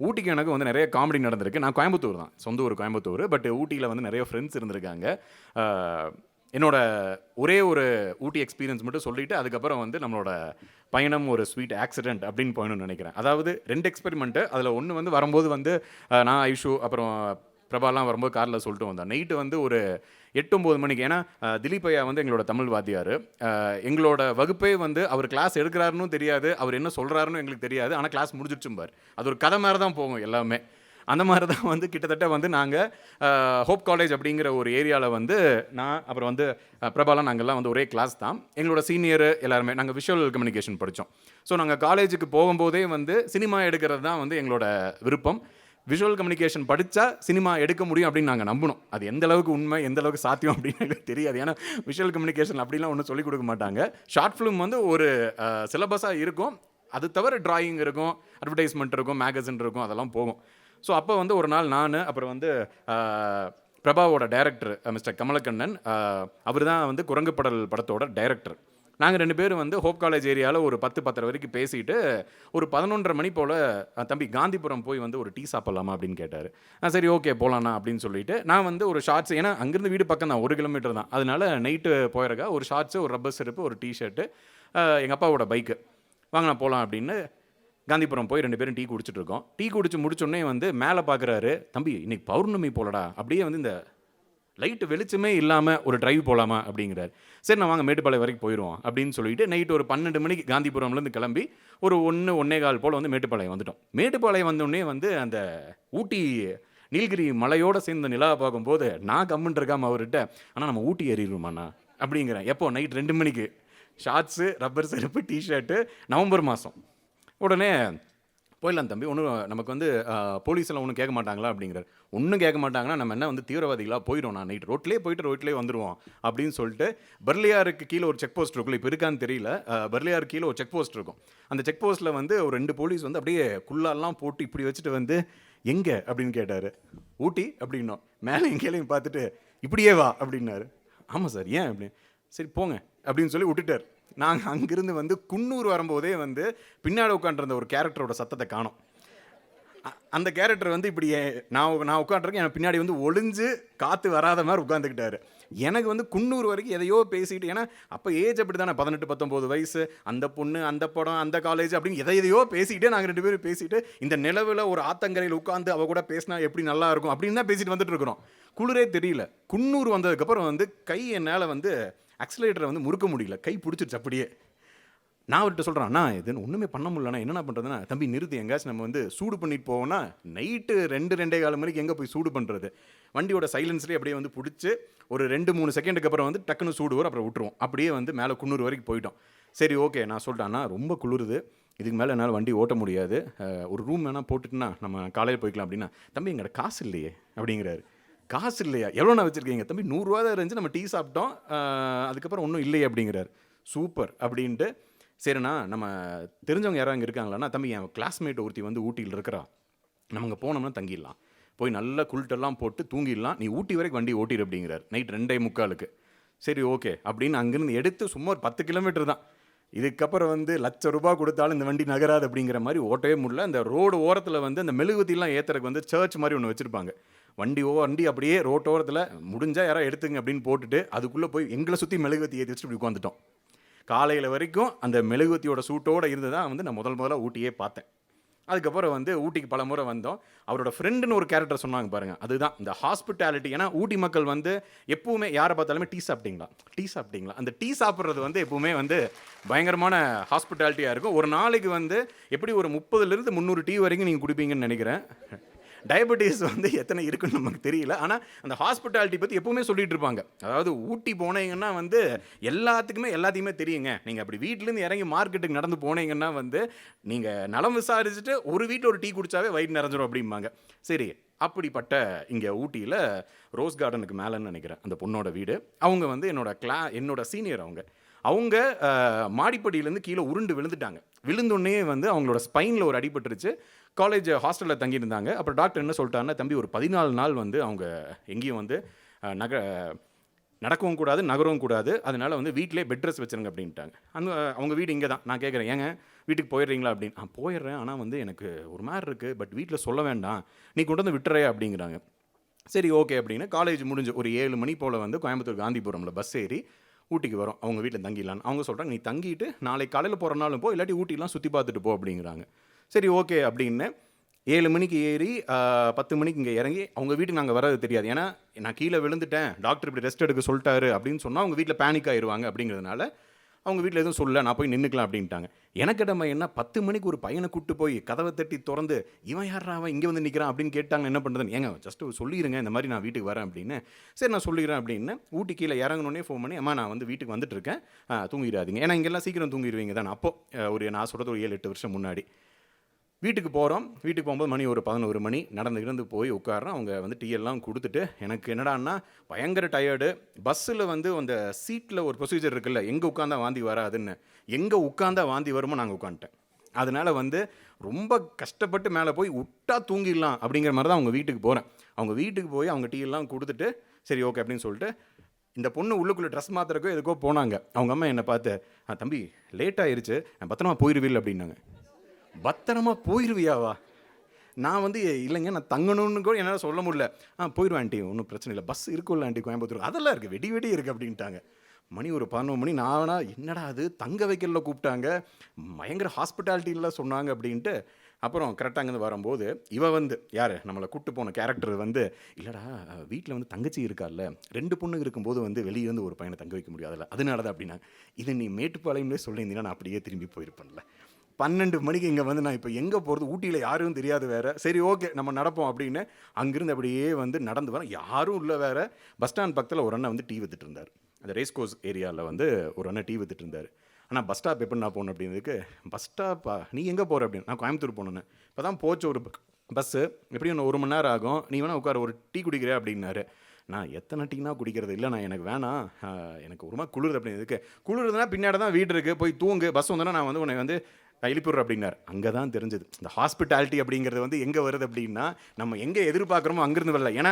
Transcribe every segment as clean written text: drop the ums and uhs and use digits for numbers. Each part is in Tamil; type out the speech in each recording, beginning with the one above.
ஊட்டிக்கு எனக்கு வந்து நிறைய காமெடி நடந்திருக்கு. நான் கோயம்புத்தூர் தான், சொந்த ஊர் கோயம்புத்தூர். பட் ஊட்டியில் வந்து நிறைய ஃப்ரெண்ட்ஸ் இருந்திருக்காங்க. என்னோட ஒரே ஒரு ஊட்டி எக்ஸ்பீரியன்ஸ் மட்டும் சொல்லிவிட்டு அதுக்கப்புறம் வந்து நம்மளோட பயணம் ஒரு ஸ்வீட் ஆக்சிடென்ட் அப்படின்னு போயணும்னு நினைக்கிறேன். அதாவது 2 எக்ஸ்பெரிமெண்ட்டு. அதில் ஒன்று வந்து வரும்போது வந்து நான் ஐஷு அப்புறம் பிரபாலாம் வரும்போது காரில் சொல்லிட்டு வந்தோம். நைட்டு வந்து ஒரு 8-9 மணிக்கு. ஏன்னா திலீப் ஐயா வந்து எங்களோட தமிழ் வாத்தியார். எங்களோட வகுப்பே வந்து அவர் கிளாஸ் எடுக்கிறாருன்னு தெரியாது, அவர் என்ன சொல்கிறாருன்னு எங்களுக்கு தெரியாது. ஆனால் கிளாஸ் முடிஞ்சிடுச்சும்பார். அது ஒரு கதை மாதிரி தான் போகும் எல்லாமே. அந்த மாதிரி தான் வந்து கிட்டத்தட்ட வந்து நாங்கள் ஹோப் காலேஜ் அப்படிங்கிற ஒரு ஏரியாவில் வந்து நான் அப்புறம் வந்து பிரபாலாம் நாங்கள்லாம் வந்து ஒரே கிளாஸ் தான். எங்களோட சீனியர் எல்லாருமே நாங்கள் விஷுவல் கம்யூனிகேஷன் படித்தோம். ஸோ நாங்கள் காலேஜுக்கு போகும்போதே வந்து சினிமா எடுக்கிறது தான் வந்து எங்களோட விருப்பம். விஷுவல் கம்யூனிகேஷன் படித்தா சினிமா எடுக்க முடியும் அப்படின்னு நாங்கள் நம்பணும். அது எந்த அளவுக்கு உண்மை, எந்த அளவுக்கு சாத்தியம் அப்படின்னு எங்களுக்கு தெரியாது. ஏன்னா விஷுவல் கம்யூனிகேஷன் அப்படிலாம் ஒன்றும் சொல்லிக் கொடுக்க மாட்டாங்க. ஷார்ட் ஃபிலிம் வந்து ஒரு சிலபஸாக இருக்கும். அது தவிர டிராயிங் இருக்கும், அட்வர்டைஸ்மெண்ட் இருக்கும், மேகசின் இருக்கும், அதெல்லாம் போகும். ஸோ அப்போ வந்து ஒரு நாள் நான் அப்புறம் வந்து பிரபாவோட டைரக்டர் மிஸ்டர் கமலக்கண்ணன், அவர் தான் வந்து குரங்குப்படல் படத்தோட டைரக்டர். நாங்கள் 2 பேரும் வந்து ஹோப் காலேஜ் ஏரியாவில் ஒரு 10-10:30 வரைக்கும் பேசிட்டு ஒரு 11:30 மணி போல் தம்பி காந்திபுரம் போய் வந்து ஒரு டீ சாப்பிட்லாமா அப்படின்னு கேட்டார். சரி ஓகே போகலாண்ணா அப்படின்னு சொல்லிட்டு நான் வந்து ஒரு ஷார்ட்ஸ், ஏன்னா அங்கேருந்து வீடு பக்கம் தான், 1 கிலோமீட்டர் தான். அதனால நைட்டு போயிருக்கா ஒரு ஷார்ட்ஸு, ஒரு ரப்பர் செருப்பு, ஒரு டிஷர்ட்டு, எங்கள் அப்பாவோட பைக்கு வாங்கினா போகலாம் அப்படின்னு காந்திபுரம் போய் 2 பேரும் டீ குடிச்சிட்டு இருக்கோம். டீ குடிச்சு முடிச்சோடனே வந்து மேலே பார்க்குறாரு, தம்பி இன்னைக்கு பௌர்ணமி போலடா, அப்படியே வந்து இந்த லைட்டு வெளிச்சமே இல்லாமல் ஒரு டிரைவ் போகலாமா அப்படிங்கிறார். சரி நான் வாங்க மேட்டுப்பாளையம் வரைக்கும் போயிடுவோம் அப்படின்னு சொல்லிட்டு நைட்டு ஒரு 12 மணிக்கு காந்திபுரம்லேருந்து கிளம்பி ஒரு 1-1:15 போல் வந்து மேட்டுப்பாளையம் வந்துட்டோம். மேட்டுப்பாளையம் வந்தோடனே வந்து அந்த ஊட்டி நீலகிரி மலையோடு சேர்ந்த நிலாவை பார்க்கும்போது நான் கம்முன்னு இருக்காமல் அவர்கிட்ட, ஆனால் நம்ம ஊட்டி ஏறிடுவோமாண்ணா அப்படிங்கிறேன். எப்போ நைட் 2 மணிக்கு ஷார்ட்ஸு, ரப்பர் செருப்பு, டிஷர்ட்டு, நவம்பர் மாதம். உடனே போயிடலாம் தம்பி, ஒன்றும் நமக்கு வந்து போலீஸெல்லாம் ஒன்றும் கேட்க மாட்டாங்களா அப்படிங்கிறார். ஒன்றும் கேட்க மாட்டாங்கன்னா நம்ம என்ன வந்து தீவிரவாதிகளாக போயிடும், நான் நைட் ரோட்லேயே வந்துடுவோம் அப்படின்னு சொல்லிட்டு பர்லியாருக்கு கீழே ஒரு செக் போஸ்ட் இருக்கும், இப்போ இருக்கான்னு தெரியல. பர்லியாருக்கு கீழே ஒரு செக் போஸ்ட் இருக்கும். அந்த செக் போஸ்ட்டில் வந்து ஒரு 2 போலீஸ் வந்து அப்படியே குள்ளாலாம் போட்டு இப்படி வச்சுட்டு வந்து எங்கே அப்படின்னு கேட்டார். ஊட்டி அப்படின்னோம். மேலே எங்கேயும் பார்த்துட்டு இப்படியே வா அப்படின்னாரு. ஆமாம் சார், ஏன் அப்படின்னு. சரி போங்க அப்படின்னு சொல்லி விட்டுட்டார். நாங்கள் அங்கிருந்து வந்து குன்னூர் வரும்போதே வந்து பின்னாடி உட்காண்டிருந்த ஒரு கேரக்டரோட சத்தத்தை காணோம். அந்த கேரக்டர் வந்து இப்படி நான் உட்காந்துருக்கேன், என் பின்னாடி வந்து ஒளிஞ்சு காற்று வராத மாதிரி உட்காந்துக்கிட்டாரு. எனக்கு வந்து குன்னூர் வரைக்கும் எதையோ பேசிக்கிட்டு, ஏன்னா அப்போ ஏஜ் அப்படி தானே, 18-19 வயசு, அந்த பொண்ணு, அந்த படம், அந்த காலேஜ் அப்படின்னு எதையோ பேசிக்கிட்டே நாங்கள் 2 பேரும் பேசிட்டு இந்த நிலவில் ஒரு ஆத்தங்கரையில் உட்காந்து அவ கூட பேசினா எப்படி நல்லா இருக்கும் அப்படின்னு தான் பேசிட்டு வந்துட்டு இருக்கிறோம். குளிரே தெரியல. குன்னூர் வந்ததுக்கப்புறம் வந்து கை என்னால் வந்து ஆக்சிலேட்டரை வந்து முறுக்க முடியல, கை பிடிச்சிருச்சு அப்படியே. நான் அவர்கிட்ட சொல்கிறேன், அண்ணா இதுன்னு ஒன்றுமே பண்ண முடியலண்ணா, என்னென்ன பண்ணுறதுன்னா, தம்பி நிறுத்தி, எங்கேயாச்சும் நம்ம வந்து சூடு பண்ணிட்டு போவோம்னா நைட்டு 2-2:15 மணிக்கு எங்கே போய் சூடு பண்ணுறது. வண்டியோட சைலன்ஸ்லேயே அப்படியே வந்து பிடிச்சி ஒரு 2-3 செகண்டுக்கு அப்புறம் வந்து டக்குன்னு சூடு வரும், அப்புறம் விட்டுருவோம். அப்படியே வந்து மேலே குன்னூர் வரைக்கும் போயிட்டோம். சரி ஓகே, நான் சொல்லிட்டேன், அண்ணா ரொம்ப குளிருது, இதுக்கு மேலே என்னால் வண்டி ஓட்ட முடியாது, ஒரு ரூம் வேணால் போட்டுட்டுனா நம்ம காலையில் போய்க்கலாம் அப்படின்னா. தம்பி எங்கள்கிட்ட காசு இல்லையே அப்படிங்கிறாரு. காசு இல்லையா, எவ்வளோ நான் வச்சுருக்கீங்க தம்பி, 100 ரூபா தான் இருந்துச்சு, நம்ம டீ சாப்பிட்டோம், அதுக்கப்புறம் ஒன்றும் இல்லையே அப்படிங்கிறார். சூப்பர் அப்படின்ட்டு, சரிண்ணா நம்ம தெரிஞ்சவங்க யாராவது அங்கே இருக்காங்களாண்ணா, தம்பி என் கிளாஸ்மேட் ஒருத்தி வந்து ஊட்டியில் இருக்கிறா, நம்ம அங்கே போனோம்னா தங்கிடலாம், போய் நல்லா குளிட்டெல்லாம் போட்டு தூங்கிடலாம், நீ ஊட்டி வரைக்கும் வண்டி ஓட்டிடு அப்படிங்கிறார். நைட் 2:45. சரி ஓகே அப்படின்னு அங்கேருந்து எடுத்து சும்மா ஒரு 10 கிலோமீட்டர் தான். இதுக்கப்புறம் வந்து ₹1,00,000 கொடுத்தாலும் இந்த வண்டி நகராது அப்படிங்கிற மாதிரி ஓட்டவே முடியல. அந்த ரோடு ஓரத்தில் வந்து அந்த மெழுகுவத்திலாம் ஏற்றுறதுக்கு வந்து சர்ச் மாதிரி ஒன்று வச்சுருப்பாங்க. வண்டி அப்படியே ரோட்டோரத்தில் முடிஞ்சால் யாராவது எடுத்துங்க அப்படின்னு போட்டுட்டு அதுக்குள்ளே போய் எங்களை சுற்றி மெழுகுவத்தி ஏற்றி வச்சுட்டு இப்படி உட்காந்துட்டோம். காலையில் வரைக்கும் அந்த மெழுகுவத்தியோட சூட்டோடு இருந்து தான் வந்து நான் முதல்ல ஊட்டியே பார்த்தேன். அதுக்கப்புறம் வந்து ஊட்டிக்கு பல முறை வந்தோம். அவரோட ஃப்ரெண்டுன்னு ஒரு கேரக்டர் சொன்னாங்க பாருங்கள், அதுதான் இந்த ஹாஸ்பிட்டாலிட்டி. ஏன்னா ஊட்டி மக்கள் வந்து எப்பவுமே யாரை பார்த்தாலுமே டீ சாப்பிட்டீங்களா, அந்த டீ சாப்பிட்றது வந்து எப்பவுமே வந்து பயங்கரமான ஹாஸ்பிட்டாலிட்டியாக இருக்கும். ஒரு நாளைக்கு வந்து எப்படி ஒரு 30-300 டீ வரைக்கும் நீங்கள் குடிப்பீங்கன்னு நினைக்கிறேன். டயபெட்டிஸ் வந்து எத்தனை இருக்குன்னு நமக்கு தெரியல, ஆனால் அந்த ஹாஸ்பிட்டாலிட்டி பற்றி எப்பவுமே சொல்லிட்டு இருப்பாங்க. அதாவது ஊட்டி போனீங்கன்னா வந்து எல்லாத்தையுமே தெரியுங்க. நீங்கள் அப்படி வீட்டிலேருந்து இறங்கி மார்க்கெட்டுக்கு நடந்து போனீங்கன்னா வந்து நீங்கள் நலம் விசாரிச்சுட்டு ஒரு வீட்டில் ஒரு டீ குடித்தாவே வயிறு நிறைஞ்சிடும் அப்படிம்பாங்க. சரி, அப்படிப்பட்ட இங்கே ஊட்டியில் ரோஸ் கார்டனுக்கு மேலேன்னு நினைக்கிறேன் அந்த பொண்ணோட வீடு. அவங்க வந்து என்னோட சீனியர். அவங்க மாடிப்படியிலேருந்து கீழே உருண்டு விழுந்துட்டாங்க. விழுந்தோடனே வந்து அவங்களோட ஸ்பைனில் ஒரு அடிபட்டுருச்சு. காலேஜ் ஹாஸ்டலில் தங்கியிருந்தாங்க. அப்புறம் டாக்டர் என்ன சொல்லிட்டாருன்னா, தம்பி ஒரு 14 நாள் வந்து அவங்க எங்கேயும் வந்து நடக்கவும் கூடாது, நகரவும் கூடாது. அதனால வந்து வீட்டிலேயே பெட் ரெஸ்ட் வச்சுருங்க அப்படின்ட்டாங்க. அவங்க வீடு இங்கே தான். நான் கேட்குறேன், ஏங்க வீட்டுக்கு போயிடுறீங்களா அப்படின்னு. போயிடுறேன், ஆனால் வந்து எனக்கு ஒரு மாதிரி இருக்குது, பட் வீட்டில் சொல்ல வேண்டாம், நீ கொண்டு வந்து விட்டுறே அப்படிங்கிறாங்க. சரி ஓகே அப்படின்னு காலேஜ் முடிஞ்சு ஒரு 7 மணி போல் வந்து கோயம்புத்தூர் காந்திபுரமில் பஸ் ஏறி ஊட்டிக்கு வரோம். அவங்க வீட்டில் தங்கிடலான்னு அவங்க சொல்கிறாங்க, நீ தங்கிட்டு நாளைக்கு காலையில் போகிறனாலும் போ, இல்லாட்டி ஊட்டிலாம் சுற்றி பார்த்துட்டு போ அப்படிங்கிறாங்க. சரி ஓகே அப்படின்னு 7 மணிக்கு ஏறி 10 மணிக்கு இங்கே இறங்கி அவங்க வீட்டுக்கு நாங்கள் வர்றது தெரியாது. ஏன்னா நான் கீழே விழுந்துட்டேன், டாக்டர் இப்படி ரெஸ்ட் எடுக்க சொல்லிட்டாரு அப்படின்னு சொன்னால் அவங்க வீட்டில் பேனிக் ஆயிடுவாங்க அப்படிங்கிறதுனால அவங்க வீட்டில் எதுவும் சொல்ல, நான் போய் நின்றுக்கலாம் அப்படின்ட்டாங்க. எனக்கு இடமா என்ன 10 மணிக்கு ஒரு பையனை கூப்பிட்டு போய் கதவை தட்டி திறந்து, இவன் யாரா அவன் இங்கே வந்து நிற்கிறான் அப்படின்னு கேட்டாங்க. என்ன பண்ணுறதுன்னு, ஏங்க ஜஸ்ட்டு சொல்லிடுங்க இந்த மாதிரி நான் வீட்டுக்கு வரேன் அப்படின்னு. சரி நான் சொல்லிடுறேன் அப்படின்னு ஊட்டி கீழே இறங்கணுன்னே ஃபோன் பண்ணி, அம்மா நான் வந்து வீட்டுக்கு வந்துட்டு இருக்கேன், தூங்கிடாதீங்க, ஏன்னா இங்கெல்லாம் சீக்கிரம் தூங்கிடுவீங்க தான். அப்போது நான் சொல்கிறது ஒரு 7-8 வருஷம் முன்னாடி. வீட்டுக்கு போகிறோம். வீட்டுக்கு போகும்போது மணி ஒரு 11 மணி நடந்து போய் உட்கார்றோம். அவங்க வந்து டீ எல்லாம் கொடுத்துட்டு, எனக்கு என்னடான்னா பயங்கர டயர்டு. பஸ்ஸில் வந்து அந்த சீட்டில் ஒரு ப்ரொசீஜர் இருக்குல்ல, எங்கே உட்காந்தா வாந்தி வராதுன்னு, எங்கே உட்காந்தா வாந்தி வருமோ நாங்கள் உட்காந்துட்டேன். அதனால் வந்து ரொம்ப கஷ்டப்பட்டு மேலே போய் விட்டா தூங்கிடலாம் அப்படிங்கிற மாதிரி தான் அவங்க வீட்டுக்கு போகிறேன். அவங்க வீட்டுக்கு போய் அவங்க டீ எல்லாம் கொடுத்துட்டு, சரி ஓகே அப்படின்னு சொல்லிட்டு இந்த பொண்ணு உள்ளுக்குள்ளே ட்ரெஸ் மாத்திரக்கோ எதுக்கோ போனாங்க. அவங்க அம்மா என்னை பார்த்து, தம்பி லேட் ஆயிடுச்சு, பத்திரமா போயிடுவீல் அப்படின்னாங்க. பத்திரமா போயிடுவியாவா? நான் வந்து இல்லைங்க நான் தங்கணும்னு கூட என்னால் சொல்ல முடியல. போயிடுவேன் ஆண்டி, ஒன்றும் பிரச்சனை இல்லை, பஸ் இருக்குல்ல ஆண்டி கோயம்புத்தூர், அதெல்லாம் இருக்குது, வெடி இருக்குது அப்படின்ட்டாங்க. மணி ஒரு 11 மணி. நானா என்னடா அது தங்க வைக்கல கூப்பிட்டாங்க, பயங்கர ஹாஸ்பிட்டாலிட்டியில் சொன்னாங்க அப்படின்ட்டு. அப்புறம் கரெக்டாக அங்கேருந்து வரும்போது இவ வந்து யார் நம்மளை கூப்பிட்டு போன கேரக்டர் வந்து, இல்லைடா வீட்டில் வந்து தங்கச்சி இருக்கார்ல, 2 பொண்ணுங்க இருக்கும்போது வந்து வெளியே வந்து ஒரு பையனை தங்க வைக்க முடியாதுல்ல, அதனால தான் அப்படின்னா. இது நீ மேட்டுப்பாளையம்லேயே சொல்லியிருந்தீங்கன்னா நான் அப்படியே திரும்பி போயிருப்பேன்ல. 12 மணிக்கு இங்கே வந்து நான் இப்போ எங்கே போகிறது, ஊட்டியில் யாரும் தெரியாது வேறு. சரி ஓகே நம்ம நடப்போம் அப்படின்னு அங்கேருந்து அப்படியே வந்து நடந்து வரேன். யாரும் இல்லை வேறு. பஸ் ஸ்டாண்ட் பக்கத்தில் ஒரு அண்ணன் வந்து டீ வித்துட்டு இருந்தார். அந்த ரேஸ் கோர்ஸ் ஏரியாவில் வந்து ஒரு அண்ணன் டீ வித்துட்டு இருந்தார். ஆனால் பஸ் ஸ்டாப் எப்படி நான் போகணும் அப்படின்றதுக்கு, பஸ் ஸ்டாப்பா நீ எங்கே போகிற அப்படின்னு. நான் கோயம்புத்தூர் போனேன்னு. இப்போ தான் போச்சு ஒரு பஸ்ஸு, எப்படியும் இன்னும் 1 மணி நேரம் ஆகும், நீ வேணா உட்கார ஒரு டீ குடிக்கிறேன் அப்படின்னாரு. நான் எத்தனை டீனா குடிக்கிறது, இல்லை நான் எனக்கு வேணாம், எனக்கு ஒரு மாதிரி குளிருது அப்படின்றதுக்கு. குளிருதுன்னா பின்னாடி தான் வீடு இருக்குது, போய் தூங்கு, பஸ் வந்தோன்னா நான் வந்து உன்னை வந்து எழுப்பிடுற அப்படின்னார். அங்கே தான் தெரிஞ்சது இந்த ஹாஸ்பிட்டாலிட்டி அப்படிங்கிறது வந்து எங்கே வருது அப்படின்னா, நம்ம எங்கே எதிர்பார்க்குறோமோ அங்கேருந்து வரல. ஏன்னா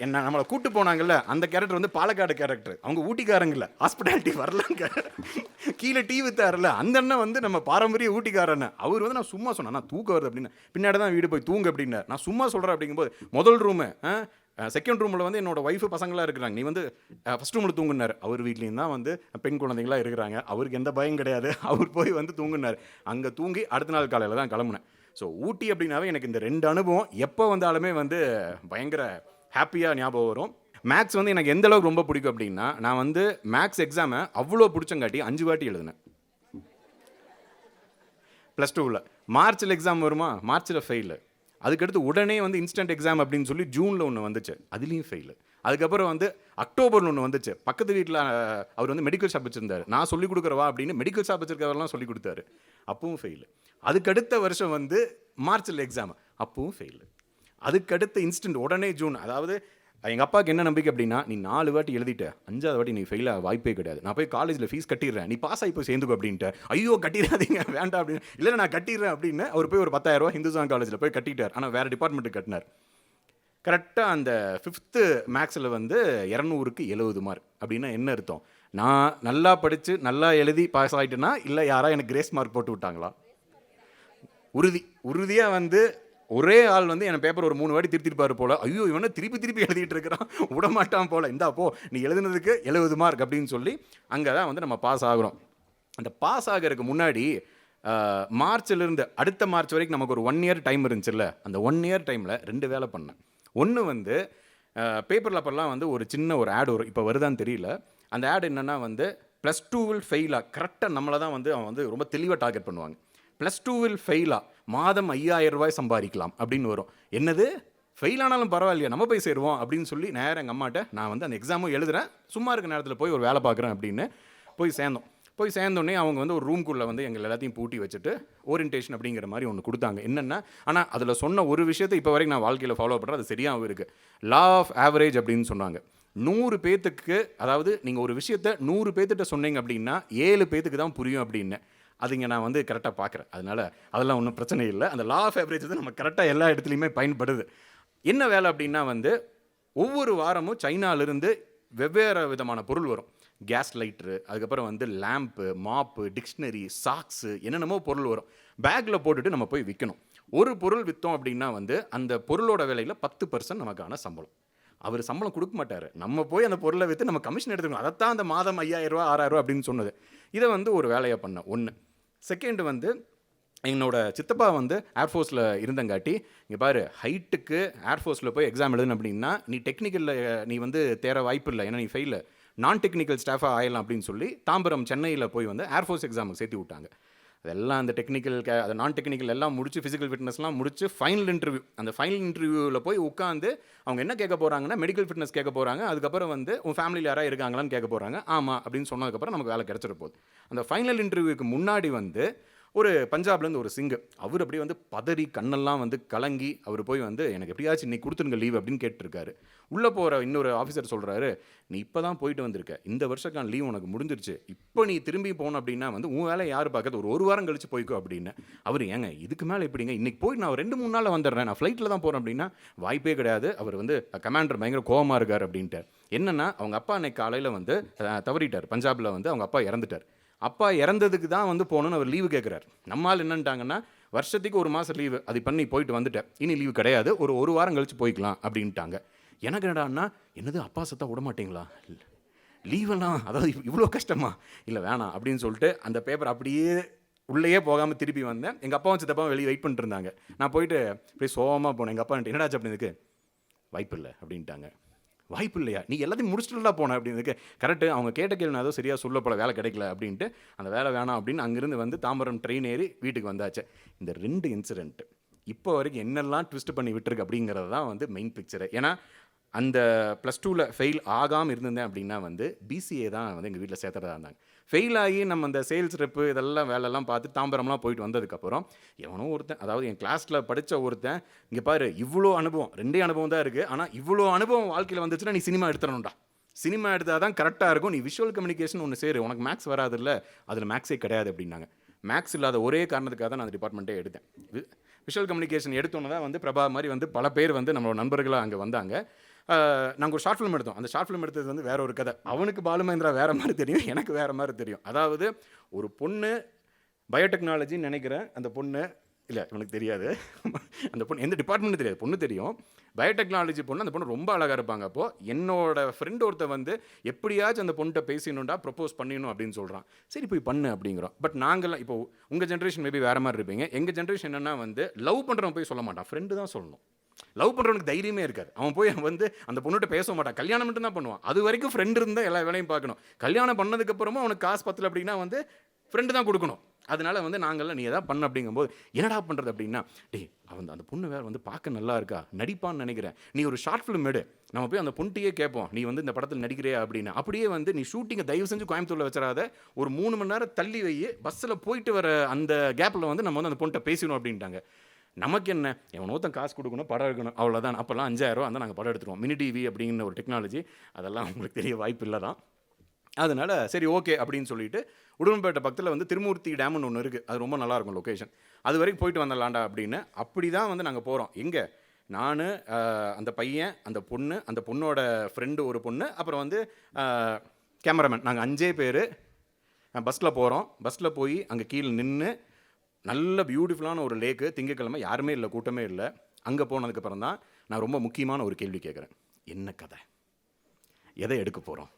என்ன நம்மளை கூட்டு போனாங்கல்ல அந்த கேரக்டர் வந்து பாலக்காடு கேரக்டர், அவங்க ஊட்டிக்காரங்கல்ல, ஹாஸ்பிட்டாலிட்டி வரலங்க. கீழே டீ வித்தாருல அந்த அண்ணன் வந்து நம்ம பாரம்பரிய ஊட்டிக்காரன். அவர் வந்து நான் சும்மா சொன்னேன், நான் தூக்க வருது அப்படின்னு, பின்னாடி தான் வீடு போய் தூங்கு அப்படின்னார். நான் சும்மா சொல்கிறேன் அப்படிங்கும்போது, முதல் ரூமு செகண்ட் ரூமில் வந்து என்னோட ஒய்ஃபு பசங்களாம் இருக்கிறாங்க, நீ வந்து ஃபஸ்ட் ரூமில் தூங்குனார். அவர் வீட்லேயும் தான் வந்து பெண் குழந்தைங்களாம் இருக்கிறாங்க, அவருக்கு எந்த பயம் கிடையாது. அவர் போய் வந்து தூங்குனார். அங்கே தூங்கி அடுத்த நாள் காலையில் தான் கிளம்புனேன். ஸோ ஊட்டி அப்படின்னாவே எனக்கு இந்த 2 அனுபவம் எப்போ வந்தாலுமே வந்து பயங்கர ஹாப்பியாக ஞாபகம் வரும். மேக்ஸ் வந்து எனக்கு எந்த அளவுக்கு ரொம்ப பிடிக்கும் அப்படின்னா, நான் வந்து மேக்ஸ் எக்ஸாமை அவ்வளோ பிடிச்சங்காட்டி 5 வாட்டி எழுதினேன் +2ல். மார்ச்சில் எக்ஸாம் வருமா, மார்ச்சில் ஃபெயிலு. அதுக்கடுத்து உடனே வந்து இன்ஸ்டன்ட் எக்ஸாம் அப்படின்னு சொல்லி ஜூனில் ஒன்று வந்துச்சு, அதுலேயும் ஃபெயிலு. அதுக்கப்புறம் வந்து அக்டோபரில் ஒன்று வந்துச்சு, பக்கத்து வீட்டில் அவர் வந்து மெடிக்கல் ஷாப் வச்சுருந்தார், நான் சொல்லிக் கொடுக்குறவா அப்படின்னு மெடிக்கல் ஷாப் வச்சுருக்கவரெல்லாம் சொல்லிக் கொடுத்தாரு, அப்பவும் ஃபெயிலு. அதுக்கடுத்த வருஷம் வந்து மார்ச்சில் எக்ஸாம், அப்பவும் ஃபெயிலு. அதுக்கடுத்து இன்ஸ்டன்ட் உடனே ஜூன். அதாவது எங்கள் அப்பாவுக்கு என்ன நம்பிக்கை அப்படின்னா, நீ 4 வாட்டி எழுதிட்ட, 5ஆவது வாட்டி நீ ஃபெயில் ஆக வாய்ப்பே கிடையாது, நான் போய் காலேஜில் ஃபீஸ் கட்டிடுறேன், நீ பாஸ் ஆகி போய் சேர்ந்துக்கோ அப்படின்ட்டு. ஐயோ கட்டிடாதீங்க வேண்டாம் அப்படின்னு. இல்லை நான் கட்டிடுறேன் அப்படின்னு அவர் போய் ஒரு 10,000 ஹிந்துஸ்தான் காலேஜில் போய் கட்டிட்டார். ஆனால் வேறு டிபார்ட்மெண்ட்டுக்கு கட்டினார். கரெக்டாக அந்த 5th மேக்ஸில் வந்து 200க்கு 70 மார்க். அப்படின்னா என்ன அர்த்தம், நான் நல்லா படித்து நல்லா எழுதி பாஸ் ஆகிட்டேன்னா, இல்லை யாரா எனக்கு கிரேஸ் மார்க் போட்டு விட்டாங்களா? உறுதியாக வந்து ஒரே ஆள் வந்து என் பேப்பர் ஒரு 3 வாட்டி திருத்திருப்பார் போல். ஐயோ இவனை திருப்பி எழுதிட்டு இருக்கிறான், விடமாட்டான் போல், இந்தா போ நீ எழுதுனதுக்கு 70 மார்க் அப்படின்னு சொல்லி அங்கே தான் வந்து நம்ம பாஸ் ஆகிறோம். அந்த பாஸ் ஆகிறதுக்கு முன்னாடி மார்ச்சிலிருந்து அடுத்த மார்ச் வரைக்கும் நமக்கு ஒரு 1 இயர் டைம் இருந்துச்சுல்ல, அந்த 1 இயர் டைமில் 2 வேலை பண்ணேன். ஒன்று வந்து பேப்பரில் அப்போல்லாம் வந்து ஒரு சின்ன ஒரு ஆட் வரும், இப்போ வருதான்னு தெரியல. அந்த ஆட் என்னென்னா வந்து +2 ஃபெயிலாக, கரெக்டாக நம்மளை தான் வந்து அவன் வந்து ரொம்ப தெளிவாக டார்கெட் பண்ணுவாங்க. +2 ஃபெயிலாக மாதம் 5,000 ரூபாய் சம்பாதிக்கலாம் அப்படின்னு வரும். என்னது ஃபெயில் ஆனாலும் பரவாயில்லையா, நம்ம போய் சேருவோம் அப்படின்னு சொல்லி நேரம் எங்கள் அம்மாட்ட, நான் வந்து அந்த எக்ஸாமும் எழுதுகிறேன், சும்மா இருக்க நேரத்தில் போய் ஒரு வேலை பார்க்குறேன் அப்படின்னு போய் சேர்ந்தோடனே அவங்க வந்து ஒரு ரூம்குள்ளே வந்து எங்கள் எல்லாத்தையும் பூட்டி வச்சுட்டு ஓரியன்டேஷன் அப்படிங்கிற மாதிரி ஒன்று கொடுத்தாங்க. என்னென்னா, ஆனால் அதில் சொன்ன ஒரு விஷயத்தை இப்போ வரைக்கும் நான் வாழ்க்கையில் ஃபாலோ பண்ணுறேன், அது சரியாகவும் இருக்குது. லா ஆஃப் ஆவரேஜ் அப்படின்னு சொன்னாங்க. 100 பேத்துக்கு, அதாவது நீங்கள் ஒரு விஷயத்தை 100 பேர்த்திட்ட சொன்னீங்க அப்படின்னா 7 பேத்துக்கு தான் புரியும் அப்படின்னு. அதுங்க நான் வந்து கரெக்டாக பார்க்குறேன், அதனால் அதெல்லாம் ஒன்றும் பிரச்சனை இல்லை. அந்த லா ஆஃப் ஆவரேஜ் வந்து நம்ம கரெக்டாக எல்லா இடத்துலையுமே பயன்படுது. என்ன வேலை அப்படின்னா வந்து ஒவ்வொரு வாரமும் சைனாலிருந்து வெவ்வேறு விதமான பொருள் வரும். கேஸ் லைட்ரு, அதுக்கப்புறம் வந்து லேம்ப்பு, மாப்பு, டிக்ஷனரி, சாக்ஸு, என்னென்னமோ பொருள் வரும். பேக்கில் போட்டுட்டு நம்ம போய் விற்கணும். ஒரு பொருள் விற்றோம் அப்படின்னா வந்து அந்த பொருளோட விலையில் 10% நமக்கான சம்பளம். அவர் சம்பளம் கொடுக்க மாட்டார். நம்ம போய் அந்த பொருளை விற்று நம்ம கமிஷன் எடுத்துக்கணும். அதைத்தான் அந்த மாதம் 5000 ரூபா 6000 ரூபா அப்படின்னு சொன்னது. இதை வந்து ஒரு வேலையை பண்ண ஒன்று. செகண்ட் வந்து என்னோட சித்தப்பா வந்து ஏர்ஃபோர்ஸில் இருந்தங்காட்டி, இங்கே பாரு ஹைட்டுக்கு ஏர்ஃபோர்ஸில் போய் எக்ஸாம் எழுதுன அப்படின்னா நீ டெக்னிக்கலில் நீ வந்து தேர வாய்ப்பு இல்லை, ஏன்னா நீ ஃபெயிலு, நான் டெக்னிக்கல் ஸ்டாஃபாக ஆயிடலாம் அப்படின்னு சொல்லி தாம்பரம் சென்னையில் போய் வந்து ஏர்ஃபோர்ஸ் எக்ஸாமுக்கு சேர்த்து விட்டாங்க. அதெல்லாம் அந்த டெக்னிக்கல் அது நான் டெக்னிக்கல் எல்லாம் முடிச்சு ஃபிசிக்கல் ஃபிட்னஸ்லாம் முடிச்சு ஃபைனல் இன்டர்வியூ, அந்த ஃபைனல் இன்டர்வியூவில் போய் உட்காந்து அவங்க என்ன கேட்க போகிறாங்கன்னா மெடிக்கல் ஃபிட்னஸ் கேட்க போகிறாங்க. அதுக்கப்புறம் வந்து உன் ஃபேமிலியில் யாராவது இருக்காங்களான்னு கேட்க போகிறாங்க. ஆமாம் அப்படின்னு சொன்னதுக்கப்புறம் நமக்கு வேலை கிடச்சிட போகுது. அந்த ஃபைனல் இன்டர்வியூக்கு முன்னாடி வந்து ஒரு பஞ்சாப்லேருந்து ஒரு சிங்கு, அவர் அப்படியே வந்து பதறி கண்ணெல்லாம் வந்து கலங்கி அவர் போய் வந்து எனக்கு எப்படியாச்சும் இன்னைக்கு கொடுத்துருங்க லீவ் அப்படின்னு கேட்டிருக்காரு. உள்ளே போகிற இன்னொரு ஆஃபீஸர் சொல்கிறாரு, நீ இப்போ தான் போயிட்டு வந்திருக்க, இந்த வருஷக்கான லீவ் உனக்கு முடிஞ்சிருச்சு, இப்போ நீ திரும்பி போகணும் அப்படின்னா வந்து உன் வேலை யார் பார்க்கறது, ஒரு வாரம் கழிச்சு போய்க்கோ அப்படின்னு. அவர் ஏங்க இதுக்கு மேலே எப்படிங்க, இன்னைக்கு போய் நான் 2-3 நாளில் வந்துடுறேன், நான் ஃப்ளைட்டில் தான் போகிறேன் அப்படின்னா வாய்ப்பே கிடையாது. அவர் வந்து கமாண்டர் பயங்கர கோவமாக இருக்கார் அப்படின்ட்டு. என்னென்னா அவங்க அப்பா அன்னைக்கு காலையில் வந்து தவறிட்டார். பஞ்சாபில் வந்து அவங்க அப்பா இறந்துட்டார். அப்பா இறந்ததுக்கு தான் வந்து போகணுன்னு அவர் லீவு கேட்குறாரு. நம்மால் என்னன்ட்டாங்கன்னா வருஷத்துக்கு 1 மாதம் லீவு, அது பண்ணி போயிட்டு வந்துட்டேன், இனி லீவு கிடையாது, ஒரு வாரம் கழிச்சு போய்க்கலாம் அப்படின்ட்டாங்க. எனக்கு என்னடான்னா, என்னது அப்பா சத்தா விட மாட்டிங்களா, லீவெல்லாம் அதாவது இவ்வளோ கஷ்டமா, இல்லை வேணாம் அப்படின்னு சொல்லிட்டு அந்த பேப்பர் அப்படியே உள்ளேயே போகாமல் திருப்பி வந்தேன். எங்கள் அப்பாவும் சித்தப்பாவும் வெளியே வெயிட் பண்ணிட்டு இருந்தாங்க. நான் போயிட்டு அப்படியே சோகமாக போனேன். எங்கள் அப்பா என்னடாச்சு அப்படின்னு, வாய்ப்பு இல்லை அப்படின்ட்டாங்க. வாய்ப்பு இல்லையா, நீ எல்லாத்தையும் முடிச்சுட்டுலாம் போனேன் அப்படின்னு. கரெக்டு, அவங்க கேட்ட கேள்வி ஏதோ சரியாக சொல்ல போல, வேலை கிடைக்கல அப்படின்ட்டு அந்த வேலை வேணாம் அப்படின்னு அங்கேருந்து வந்து தாம்பரம் ட்ரெயின் ஏறி வீட்டுக்கு வந்தாச்சு. இந்த 2 இன்சிடென்ட் இப்போ வரைக்கும் என்னெல்லாம் ட்விஸ்ட் பண்ணி விட்டுருக்கு அப்படிங்கிறது தான் வந்து மெயின் பிக்சரு. ஏன்னா அந்த +2ல் ஃபெயில் ஆகாமல் இருந்திருந்தேன் அப்படின்னா வந்து பிசிஏ தான் வந்து எங்கள் வீட்டில் சேர்த்துறதா இருந்தாங்க. ஃபெயில் ஆகி நம்ம அந்த சேல்ஸ் ரெப்பு இதெல்லாம் வேலைலாம் பார்த்து தாம்பரம்லாம் போயிட்டு வந்ததுக்கப்புறம் எவனோ ஒருத்தன், அதாவது என் கிளாஸில் படித்த ஒருத்தன், இங்கே பாரு இவ்வளோ அனுபவம், 2 அனுபவம் தான் இருக்குது, ஆனால் இவ்வளோ அனுபவம் வாழ்க்கையில் வந்துச்சுன்னா நீ சினிமா எடுத்துடணும்டா, சினிமா எடுத்தால் தான் கரெக்டாக இருக்கும், நீ விஷுவல் கம்யூனிகேஷன் ஒன்று சேரு, உனக்கு மேக்ஸ் வராது இல்லை, அதில் மேக்ஸே கிடையாது அப்படின்னாங்க. மேக்ஸ் இல்லாத ஒரே காரணத்துக்காக தான் நான் அந்த டிபார்ட்மெண்ட்டே எடுத்தேன். விஷுவல் கம்யூனிகேஷன் எடுத்தோன்னு தான் வந்து பிரபா மாதிரி வந்து பல பேர் வந்து நம்மளோட நண்பர்களாக அங்கே வந்தாங்க. நாங்கள் ஒரு ஷார்ட் ஃபிலிம் எடுத்தோம். அந்த ஷார்ட் ஃபிலிம் எடுத்தது வந்து வேற ஒரு கதை. அவனுக்கு பாலுமேந்திரா வேறு மாதிரி தெரியும், எனக்கு வேறு மாதிரி தெரியும். அதாவது ஒரு பொண்ணு பயோடெக்னாலஜின்னு நினைக்கிறேன், அந்த பொண்ணு இல்லை இவனுக்கு தெரியாது, அந்த பொண்ணு எந்த டிபார்ட்மெண்ட்டு தெரியாது, பொண்ணு தெரியும் பயோடெக்னாலஜி பொண்ணு. அந்த பொண்ணு ரொம்ப அழகாக இருப்பாங்க. அப்போது என்னோட ஃப்ரெண்ட் ஒருத்த வந்து எப்படியாச்சும் அந்த பொண்ணுகிட்ட பேசணும்டா, ப்ரப்போஸ் பண்ணணும் அப்படின்னு சொல்கிறான். சரி போய் பண்ணு அப்படிங்கிறோம். பட் நாங்கள்லாம் இப்போ உங்கள் ஜென்ரேஷன் மேபி வேறு மாதிரி இருப்பீங்க. எங்கள் ஜென்ரேஷன் என்னென்னா வந்து லவ் பண்ணுறவன் போய் சொல்ல மாட்டான், ஃப்ரெண்டு தான் சொல்லணும். லவ் பண்ணுறவனுக்கு தைரியமே இருக்காது, அவன் போய் வந்து அந்த பொண்ணுகிட்ட பேச மாட்டான், கல்யாணம் மட்டும் தான் பண்ணுவான். அது வரைக்கும் ஃப்ரெண்டு இருந்தால் எல்லா வேலையும் பார்க்கணும். கல்யாணம் பண்ணதுக்கப்புறமும் அவனுக்கு காசு பத்தல அப்படின்னா வந்து ஃப்ரெண்டு தான் கொடுக்கணும். அதனால வந்து நாங்கள்லாம் நீ எதாவது பண்ண அப்படிங்கும்போது என்னடா பண்ணுறது அப்படின்னா, அவன் அந்த பொண்ணு வேறு வந்து பார்க்க நல்லா இருக்கா, நடிப்பான்னு நினைக்கிறேன், நீ ஒரு ஷார்ட் ஃபிலிம் எடு, நம்ம போய் அந்த பொண்ணுட்டையே கேட்போம், நீ வந்து இந்த படத்தில் நடிக்கிறியா அப்படின்னு. அப்படியே வந்து நீ ஷூட்டிங்கை தயவு செஞ்சு கோயம்புத்தூரில் வச்சிடாத, ஒரு 3 மணி நேரம் தள்ளி வை, பஸ்ஸில் போயிட்டு வர அந்த கேப்பில் வந்து நம்ம வந்து அந்த பொண்ணுகிட்ட பேசணும் அப்படின்ட்டாங்க. நமக்கு என்ன, எவனோத்தன் காசு கொடுக்கணும், படம் எடுக்கணும், அவ்வளோதான். அப்போல்லாம் 5000 ரூபா வந்து நாங்கள் படம் எடுத்துருவோம். மினி டிவி அப்படிங்கிற ஒரு டெக்னாலஜி, அதெல்லாம் உங்களுக்கு தெரிய வாய்ப்பு இல்லை தான். அதனால் சரி ஓகே அப்படின்னு சொல்லிட்டு உடுமல்பேட்டை பக்கத்தில் வந்து திருமூர்த்தி டேம்னு ஒன்று இருக்குது, அது ரொம்ப நல்லாயிருக்கும் லொக்கேஷன், அது வரைக்கும் போயிட்டு வந்துடலாண்டா அப்படின்னு. அப்படி தான் வந்து நாங்கள் போகிறோம். எங்கே, நான், அந்த பையன், அந்த பொண்ணு, அந்த பொண்ணோட ஃப்ரெண்டு ஒரு பொண்ணு, அப்புறம் வந்து கேமராமேன், நாங்கள் 5 பேர் பஸ்ஸில் போகிறோம். பஸ்ஸில் போய் அங்கே கீழே நின்று நல்ல பியூட்டிஃபுல்லான ஒரு லேக்கு, திங்கக்கிழமை யாருமே இல்லை, கூட்டமே இல்லை. அங்கே போனதுக்கப்புறம் தான் நான் ரொம்ப முக்கியமான ஒரு கேள்வி கேட்குறேன், என்ன கதை, எதை எடுக்க போகிறோம்,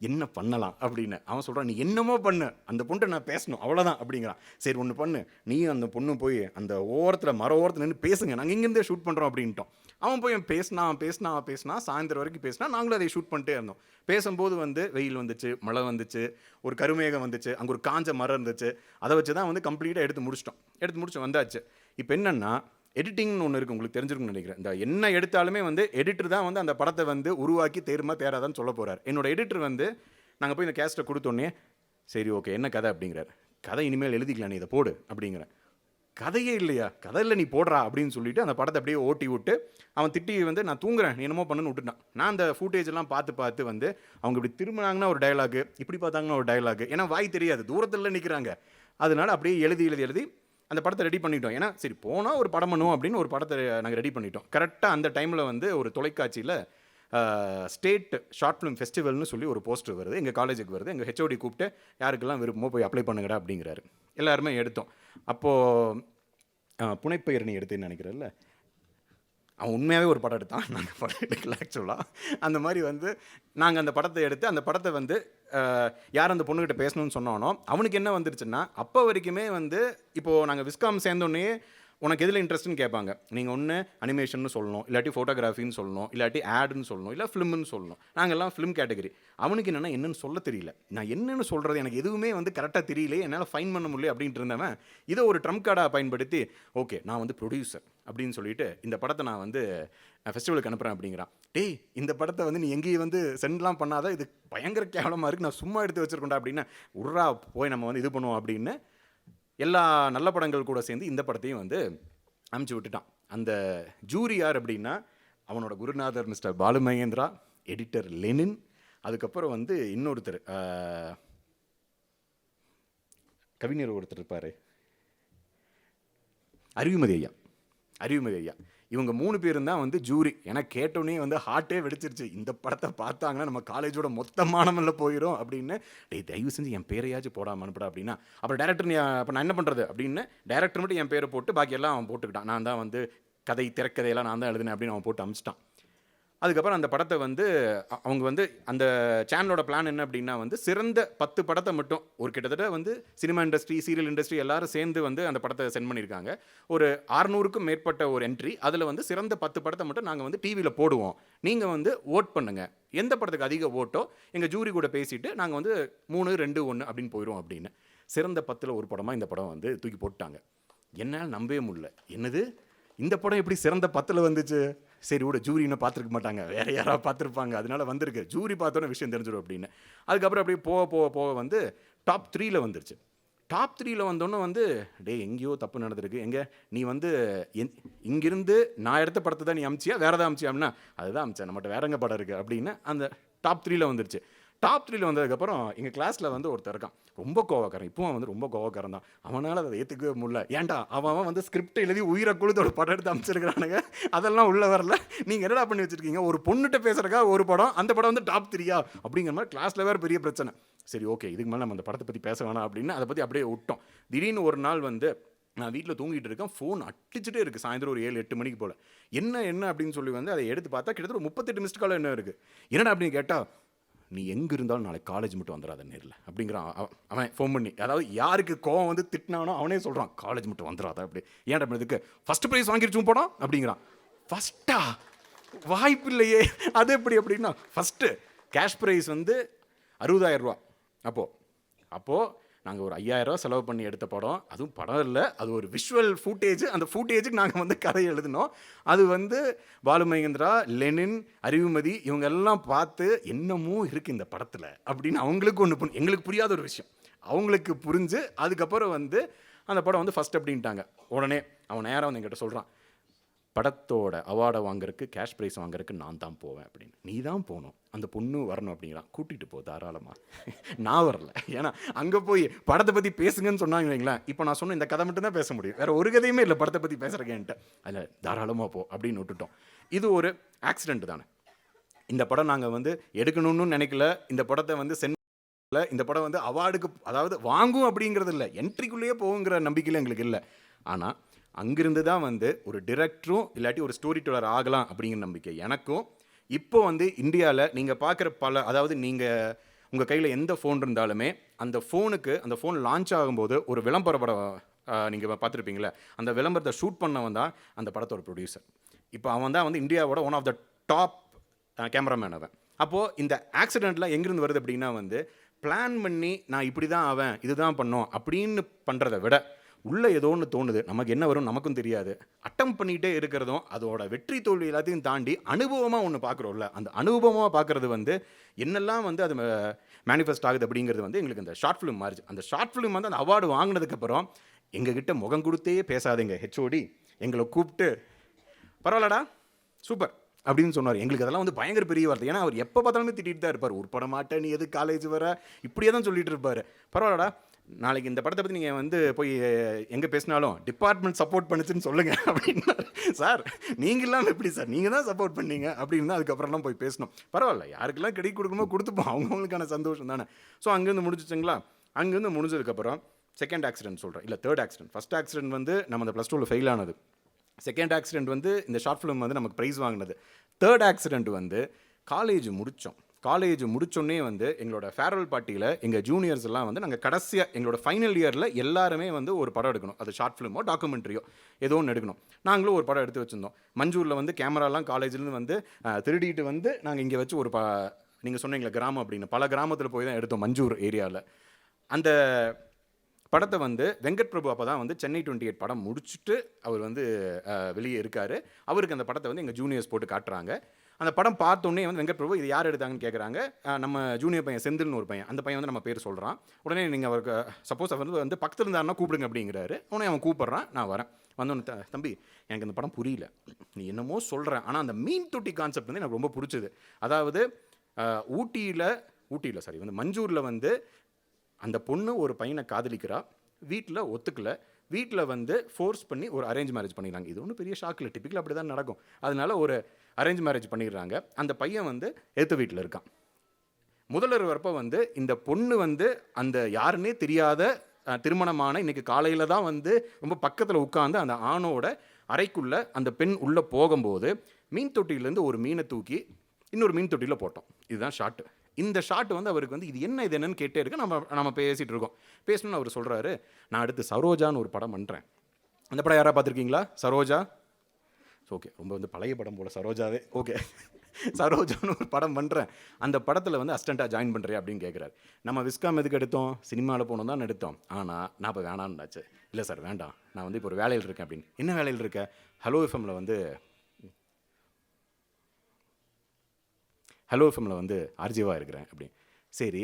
என்ன பண்ணலாம் அப்படின்னு. அவன் சொல்கிறான், நீ என்னமோ பண்ணு, அந்த பொண்ணை நான் பேசணும் அவ்வளோதான் அப்படிங்கிறான். சரி ஒன்று பண்ணு, நீ அந்த பொண்ணு போய் அந்த ஓரத்தில் மர ஓரத்தில் நின்று பேசுங்க, நாங்கள் இங்கேருந்தே ஷூட் பண்ணுறோம் அப்படின்ட்டோம். அவன் போய் பேசினா சாயந்தரம் வரைக்கும் பேசினா, நாங்களும் அதை ஷூட் பண்ணிட்டே இருந்தோம். பேசும்போது வந்து வெயில் வந்துச்சு, மழை வந்துச்சு, ஒரு கருமேகம் வந்துச்சு, அங்கே ஒரு காஞ்ச மரம் இருந்துச்சு, அதை வச்சு தான் வந்து கம்ப்ளீட்டாக எடுத்து முடிச்சு வந்தாச்சு. இப்போ என்னென்னா எடிட்டிங்னு ஒன்று இருக்குது, உங்களுக்கு தெரிஞ்சிருக்குன்னு நினைக்கிறேன். இந்த என்ன எடுத்தாலுமே வந்து எடிட்டர் தான் வந்து அந்த படத்தை வந்து உருவாக்கி தேராதான்னு சொல்ல போகிறார். என்னோட எடிட்டர் வந்து நாங்கள் போய் இந்த கேஸ்ட்டை கொடுத்தோன்னே சரி ஓகே என்ன கதை அப்படிங்கிறார். கதை இனிமேல் எழுதிக்கலாம், நீ இதை போடு அப்படிங்கிறேன். கதையே இல்லையா, கதை இல்லை நீ போடுறா அப்படின்னு சொல்லிட்டு அந்த படத்தை அப்படியே ஓட்டி விட்டு அவன் திட்டி வந்து நான் தூங்குறேன், நீ என்னமோ பண்ணுன்னு விட்டுட்டான். நான் அந்த ஃபுட்டேஜ் எல்லாம் பார்த்து வந்து அவங்க இப்படி திரும்பினாங்கன்னா ஒரு டைலாகு, இப்படி பார்த்தாங்கன்னா ஒரு டைலாகு, ஏன்னா வாய் தெரியாது, தூரத்தில் நிற்கிறாங்க. அதனால அப்படியே எழுதி அந்த படத்தை ரெடி பண்ணிட்டோம். ஏன்னா சரி போனால் ஒரு படம் பண்ணுவோம் அப்படின்னு ஒரு படத்தை நாங்கள் ரெடி பண்ணிட்டோம். கரெக்டாக அந்த டைமில் வந்து ஒரு தொலைக்காட்சியில் ஸ்டேட் ஷார்ட் ஃபிலிம் ஃபெஸ்டிவல்னு சொல்லி ஒரு போஸ்டர் வருது, எங்கள் காலேஜுக்கு வருது. எங்கள் ஹெச்ஓடி கூப்பிட்டு யாருக்கெல்லாம் விருப்பமோ போய் அப்ளை பண்ணுங்கடா அப்படிங்கிறாரு. எல்லாருமே எடுத்தோம். அப்போது புனைப்பெயர்னி எடுத்துன்னு நினைக்கிறேன்ல, அவன் உண்மையாகவே ஒரு படம் எடுத்தான், நாங்கள் படம் எடுக்கல ஆக்சுவலாக. அந்த மாதிரி வந்து நாங்கள் அந்த படத்தை எடுத்து அந்த படத்தை வந்து யார் அந்த பொண்ணுக்கிட்ட பேசணும்னு சொன்னானோ அவனுக்கு என்ன வந்துருச்சுன்னா, அப்போ வரைக்குமே வந்து இப்போது நாங்கள் விஸ்காம் சேர்ந்தோடனே உனக்கு எதில் இன்ட்ரெஸ்ட்னு கேட்பாங்க. நீங்கள் ஒன்று அனிமேஷன் சொல்லணும், இல்லாட்டி ஃபோட்டோகிராஃபின்னு சொல்லணும், இல்லாட்டி ஆடுன்னு சொல்லணும், இல்லை ஃபிலிம்னு சொல்லணும். நாங்கள்லாம் ஃபிலிம் கேட்டகரி. அவனுக்கு என்னென்னு சொல்ல தெரியல. நான் என்னென்னு சொல்கிறது, எனக்கு எதுவுமே வந்து கரெக்டாக தெரியல, என்னால் ஃபைன் பண்ண முடியல அப்படின்ட்டு இருந்தவன் இதை ஒரு ட்ரம்ப் கார்டாக பயன்படுத்தி, ஓகே நான் வந்து ப்ரொடியூசர் அப்படின்னு சொல்லிட்டு இந்த படத்தை நான் வந்து ஃபெஸ்டிவலுக்கு அனுப்புகிறேன் அப்படிங்கிறான். டேய், இந்த படத்தை வந்து நீ எங்கேயும் வந்து சென்ட்லாம் பண்ணாத, இது பயங்கர கேவலமாக இருக்குது, நான் சும்மா எடுத்து வச்சுருக்கோண்டா அப்படின்னா, உர்ரா போய் நம்ம வந்து இது பண்ணுவோம் அப்படின்னு எல்லா நல்ல படங்கள் கூட சேர்ந்து இந்த படத்தையும் வந்து அனுப்பிச்சி விட்டுட்டான். அந்த ஜூரி யார் அப்படின்னா, அவனோட குருநாதர் மிஸ்டர் பாலு மகேந்திரா, எடிட்டர் லெனின், அதுக்கப்புறம் வந்து இன்னொருத்தர் கவிஞர் ஒருத்தர் இருப்பார், அறிவுமதி ஐயா. இவங்க 3 பேரும் தான் வந்து ஜூரி. எனக்கு கேட்டோன்னே வந்து ஹார்ட்டே வெடிச்சிருச்சு. இந்த படத்தை பார்த்தாங்கன்னா நம்ம காலேஜோட மொத்த மானமில் போயிடும் அப்படின்னு. தயவு செஞ்சு என் பேரையாச்சும் போடாமல் அனுப்புடா அப்படின்னா, அப்புறம் டேரக்டர் அப்போ நான் என்ன பண்ணுறது அப்படின்னு டேரக்டர் மட்டும் என் பேரை போட்டு பாக்கி எல்லாம் அவன் போட்டுக்கிட்டான். நான் தான் வந்து கதை திரைக்கதையெல்லாம் நான் தான் எழுதினேன் அப்படின்னு அவன் போட்டு அமிச்சிட்டான். அதுக்கப்புறம் அந்த படத்தை வந்து அவங்க வந்து அந்த சேனலோட பிளான் என்ன அப்படின்னா வந்து சிறந்த 10 படத்தை மட்டும், ஒரு கிட்டத்தட்ட வந்து சினிமா இண்டஸ்ட்ரி, சீரியல் இண்டஸ்ட்ரி எல்லாரும் சேர்ந்து வந்து அந்த படத்தை சென்ட் பண்ணியிருக்காங்க. ஒரு 600க்கும் மேற்பட்ட ஒரு என்ட்ரி. அதில் வந்து சிறந்த 10 படத்தை மட்டும் நாங்கள் வந்து டிவியில் போடுவோம், நீங்கள் வந்து ஓட் பண்ணுங்கள், எந்த படத்துக்கு அதிக ஓட்டோ எங்கள் ஜூரி கூட பேசிவிட்டு நாங்கள் வந்து 3, 2, 1 அப்படின்னு போயிடுவோம் அப்படின்னு. சிறந்த 10ல் ஒரு படமாக இந்த படம் வந்து தூக்கி போட்டாங்க. என்னால் நம்பவே முடியல. என்னது, இந்த படம் எப்படி சிறந்த 10ல் வந்துச்சு? சரி விட, ஜூரி இன்னும் பார்த்துருக்க மாட்டாங்க, வேறு யாராவது பார்த்துருப்பாங்க, அதனால வந்திருக்கு, ஜூரி பார்த்தோன்னே விஷயம் தெரிஞ்சிடும் அப்படின்னு. அதுக்கப்புறம் அப்படியே போக வந்து டாப் 3ல் வந்துருச்சு. டாப் 3ல் வந்தோன்னே வந்து எங்கேயோ தப்பு நடந்திருக்கு, எங்கே நீ வந்து இங்கிருந்து நான் எடுத்த படத்தை தான் நீ அமிச்சியா, வேறு எதாவது அமிச்சியா அப்படின்னா, அதுதான் அமிச்சேன், நம்மகிட்ட வேற எங்கே படம் இருக்குது அப்படின்னு அந்த டாப் 3ல் வந்துருச்சு. டாப் 3ல் வந்ததுக்கப்புறம் எங்கள் கிளாஸில் வந்து ஒருத்தர் இருக்கான், ரொம்ப கோவக்காரன். இப்போவும் வந்து ரொம்ப கோவக்காரன் தான். அவனால் அதை ஏற்றுக்கவே முடியல. ஏன்டா அவன் வந்து ஸ்கிரிப்ட் எழுதி உயிரை கொழுத்தோட படம் எடுத்து அமைச்சிருக்கிறானுங்க, அதெல்லாம் உள்ளே வரல, நீங்கள் என்னடா பண்ணி வச்சுருக்கீங்க, ஒரு பொண்ணுகிட்ட பேசுகிறக்கா ஒரு படம், அந்த படம் வந்து டாப் 3யா அப்படிங்கிற மாதிரி கிளாஸில் வேறு பெரிய பிரச்சனை. சரி ஓகே, இதுக்கு மேலே நம்ம அந்த படத்தை பற்றி பேச வேணாம் அப்படின்னு அதை பற்றி அப்படியே விட்டோம். திடீர்னு ஒரு நாள் வந்து நான் வீட்டில் தூங்கிட்டு இருக்கேன், ஃபோன் அடிச்சுட்டே இருக்குது, சாயந்தரம் ஒரு 7-8 மணிக்கு போல். என்ன அப்படின்னு சொல்லி வந்து அதை எடுத்து பார்த்தா கிட்டத்தட்ட ஒரு 38 மிஸ்ட் கால் என்ன இருக்குது. என்னடா அப்படின்னு கேட்டால், நீ எங்கே இருந்தாலும் நாளைக்கு காலேஜ் மட்டும் வந்துடாத நேரில் அப்படிங்கிறான் அவன் ஃபோன் பண்ணி. அதாவது யாருக்கு கோவம் வந்து திட்டினானோ அவனே சொல்கிறான், காலேஜ் மட்டும் வந்துடாத அப்படி. ஏன்டா இதுக்கு ஃபஸ்ட்டு ப்ரைஸ் வாங்கிருச்சும் போனோம் அப்படிங்கிறான். ஃபஸ்ட்டா? வாய்ப்பு இல்லையே, அது எப்படி அப்படின்னா, ஃபஸ்ட்டு கேஷ் ப்ரைஸ் வந்து 60,000 ரூபா. அப்போது நாங்கள் ஒரு 5,000 ரூபா செலவு பண்ணி எடுத்த படம், அதுவும் படம் இல்லை, அது ஒரு விஷுவல் ஃபூட்டேஜ். அந்த ஃபூட்டேஜுக்கு நாங்கள் வந்து கதை எழுதினோம். அது வந்து பாலு மகேந்திரா, லெனின், அறிவுமதி இவங்க எல்லாம் பார்த்து என்னமோ இருக்குது இந்த படத்தில் அப்படின்னு அவங்களுக்கு ஒன்று எங்களுக்கு புரியாத ஒரு விஷயம் அவங்களுக்கு புரிஞ்சு, அதுக்கப்புறம் வந்து அந்த படம் வந்து ஃபஸ்ட் அப்படின்ட்டாங்க. உடனே அவன் நேராக வந்து என்கிட்ட சொல்கிறான், படத்தோட அவார்டை வாங்குறதுக்கு, கேஷ் ப்ரைஸ் வாங்குறதுக்கு நான் தான் போவேன் அப்படின்னு. நீ தான் போகணும், அந்த பொண்ணு வரணும் அப்படிங்கிறான். கூட்டிகிட்டு போ தாராளமாக. நான் வரல, ஏன்னா அங்கே போய் படத்தை பற்றி பேசுங்கன்னு சொன்னாங்க வைங்களேன். இப்போ நான் சொன்ன இந்த கதை மட்டும் தான் பேச முடியும், வேறு ஒரு கதையுமே இல்லை படத்தை பற்றி பேசுகிறேன்ட்டு. அதில் தாராளமாக போ அப்படின்னு விட்டுட்டோம். இது ஒரு ஆக்சிடென்ட் தானே. இந்த படம் நாங்கள் வந்து எடுக்கணும்னு நினைக்கல, இந்த படத்தை வந்து இந்த படம் வந்து அவார்டுக்கு அதாவது வாங்கும் அப்படிங்கிறது இல்லை, என்ட்ரிக்குள்ளேயே போகுங்கிற நம்பிக்கையில் எங்களுக்கு இல்லை. ஆனால் அங்கிருந்து தான் வந்து ஒரு டிரெக்டரும் இல்லாட்டி ஒரு ஸ்டோரி டெல்லர் ஆகலாம் அப்படிங்கிற நம்பிக்கை எனக்கும். இப்போ வந்து இந்தியாவில் நீங்கள் பார்க்குற அதாவது நீங்கள் உங்கள் கையில் எந்த ஃபோன் இருந்தாலுமே அந்த ஃபோன் லான்ச் ஆகும்போது ஒரு விளம்பர படம் நீங்கள் பார்த்துருப்பீங்களே, அந்த விளம்பரத்தை ஷூட் பண்ணவன் தான் அந்த படத்தோட ப்ரொடியூசர். இப்போ அவன் தான் வந்து இந்தியாவோட one of the top cameraman அவன். அப்போது இந்த ஆக்சிடெண்ட்டில் எங்கேருந்து வருது அப்படின்னா வந்து பிளான் பண்ணி நான் இப்படி தான் அவன் இதுதான் பண்ணோம் அப்படின்னு பண்ணுறதை விட உள்ளே ஏதோ ஒன்று தோணுது, நமக்கு என்ன வரும் நமக்கும் தெரியாது, அட்டம் பண்ணிகிட்டே இருக்கிறதும் அதோட வெற்றி தோல்வி எல்லாத்தையும் தாண்டி அனுபவமாக ஒன்று பார்க்குறோம்ல, அந்த அனுபவமாக பார்க்குறது வந்து என்னெல்லாம் வந்து அது மேனிஃபெஸ்ட் ஆகுது அப்படிங்கிறது வந்து எங்களுக்கு இந்த ஷார்ட் ஃபிலிம் மாறிச்சு. அந்த ஷார்ட் ஃபிலிம் வந்து அந்த அவார்டு வாங்கினதுக்கப்புறம் எங்ககிட்ட முகம் கொடுத்தே பேசாதீங்க ஹெச்ஓடி எங்களை கூப்பிட்டு, பரவாயில்லடா சூப்பர் அப்படின்னு சொன்னார். எங்களுக்கு அதெல்லாம் வந்து பயங்கர பெரிய வார்த்தை. ஏன்னா அவர் எப்போ பார்த்தாலுமே திட்டிகிட்டு தான் இருப்பார், ஒரு படம் மாட்டேன், நீ எது காலேஜ் வர, இப்படியே தான் சொல்லிட்டு இருப்பார். பரவாயில்லடா நாளைக்கு இந்த படத்தை பற்றி நீங்கள் வந்து போய் எங்கே பேசினாலும் டிபார்ட்மெண்ட் சப்போர்ட் பண்ணுச்சுன்னு சொல்லுங்கள் அப்படின்னா, சார் நீங்கள் இல்லாமல் எப்படி சார், நீங்கள் தான் சப்போர்ட் பண்ணீங்க அப்படின்னு தான் அதுக்கப்புறம்லாம் போய் பேசணும். பரவாயில்ல, யாருக்கெல்லாம் கிரெடிட் கொடுக்கணுமோ கொடுத்துப்போம், அவங்கவுங்களுக்கான சந்தோஷம் தானே. ஸோ அங்கேருந்து முடிஞ்சிச்சுங்களா. அங்கேருந்து முடிஞ்சதுக்கப்புறம் செகண்ட் ஆக்சிடென்ட் சொல்கிறேன், இல்லை தேர்ட் ஆக்சிடென்ட். ஃபஸ்ட் ஆக்சிடென்ட் வந்து நம்ம அந்த ப்ளஸ் டூவில் ஃபெயில் ஆனது. செகண்ட் ஆக்சிடென்ட் வந்து இந்த ஷார்ட் ஃபிலிம் வந்து நமக்கு ப்ரைஸ் வாங்கினது. தேர்ட் ஆக்சிடென்ட் வந்து காலேஜ் முடித்தோம். காலேஜ் முடிச்சோடனே வந்து எங்களோட ஃபேர்வெல் பார்ட்டியில் எங்கள் ஜூனியர்ஸ் எல்லாம் வந்து நாங்கள் கடைசியாக எங்களோட ஃபைனல் இயரில் எல்லாருமே வந்து ஒரு படம் எடுக்கணும். அது ஷார்ட் ஃபிலிமோ டாக்குமெண்ட்ரியோ ஏதோ ஒன்று எடுக்கணும். நாங்களும் ஒரு படம் எடுத்து வச்சுருந்தோம். மஞ்சூரில் வந்து கேமராலாம் காலேஜ்லேருந்து வந்து திருடிட்டு வந்து நாங்கள் இங்கே வச்சு ஒரு நீங்கள் சொன்னீங்களே கிராமம் அப்படின்னு, பல கிராமத்தில் போய் தான் எடுத்தோம் மஞ்சூர் ஏரியாவில். அந்த படத்தை வந்து வெங்கட் பிரபு அப்போ தான் வந்து சென்னை 28 படம் முடிச்சுட்டு அவர் வந்து வெளியே இருக்கார். அவருக்கு அந்த படத்தை வந்து எங்கள் ஜூனியர்ஸ் போட்டு காட்டுறாங்க. அந்த படம் பார்த்தோன்னே வந்து வெங்கட் பிரபு இது யார் எடுத்தாங்கன்னு கேட்குறாங்க. நம்ம ஜூனியர் பையன் செந்தில்னு ஒரு பையன், அந்த பையன் வந்து நம்ம பேர் சொல்கிறான். உடனே நீங்கள் அவருக்கு சப்போஸ் அவர் வந்து பக்கத்தில் இருந்தாருன்னா கூப்பிடுங்க அப்படிங்கிறாரு. உடனே அவன் கூப்பிட்றான். நான் வரேன். வந்தோன்னு, தம்பி எனக்கு இந்த படம் புரியல, நீ என்னமோ சொல்கிறேன், ஆனால் அந்த மீன் தொட்டி கான்செப்ட் வந்து எனக்கு ரொம்ப பிடிச்சது. அதாவது ஊட்டியில் சாரி வந்து மஞ்சூரில் வந்து அந்த பொண்ணு ஒரு பையனை காதலிக்கிறா, வீட்டில் ஒத்துக்கல, வீட்டில் வந்து ஃபோர்ஸ் பண்ணி ஒரு அரேஞ்ச் மேரேஜ் பண்ணிடுறாங்க. இது ஒன்றும் பெரிய ஷாக்கில், டிப்பிக்கலாக அப்படி தான் நடக்கும். அதனால ஒரு அரேஞ்ச் மேரேஜ் பண்ணிடுறாங்க. அந்த பையன் வந்து எதிர்த்த வீட்டில் இருக்கான். முதல்வர் வரப்போ வந்து இந்த பொண்ணு வந்து அந்த யாருன்னே தெரியாத திருமணமான இன்னைக்கு காலையில் தான் வந்து ரொம்ப பக்கத்தில் உட்காந்து அந்த ஆணோட அறைக்குள்ளே அந்த பெண் உள்ளே போகும்போது மீன் தொட்டியிலேருந்து ஒரு மீனை தூக்கி இன்னொரு மீன் தொட்டியில் போட்டோம். இதுதான் ஷாட்டு. இந்த ஷாட் வந்து அவருக்கு வந்து இது என்னன்னு கேட்டே இருக்கு. நம்ம பேசிகிட்டு இருக்கோம். பேசணும்னு அவர் சொல்கிறாரு, நான் அடுத்து சரோஜான்னு ஒரு படம் பண்ணுறேன். அந்த படம் யாராவது பார்த்துருக்கீங்களா? சரோஜா. ஓகே, ரொம்ப வந்து பழைய படம் போல் சரோஜாவே. ஓகே, சரோஜான்னு ஒரு படம் பண்ணுறேன், அந்த படத்தில் வந்து அசிஸ்டண்ட்டாக ஜாயின் பண்ணுறேன் அப்படின்னு கேட்குறாரு. நம்ம விஸ்காம் எதுக்கு எடுத்தோம்? சினிமாவில் போனோம் தான் எடுத்தோம். ஆனால் நான் இப்போ வேணான்னாச்சு. இல்லை சார் வேண்டாம், நான் வந்து இப்போ ஒரு வேலையில் இருக்கேன் அப்படின்னு. என்ன வேலையில் இருக்கேன்? ஹலோ எஃப்எம்மில் வந்து ஆர்ஜிவாக இருக்கிறேன் அப்படின்னு. சரி,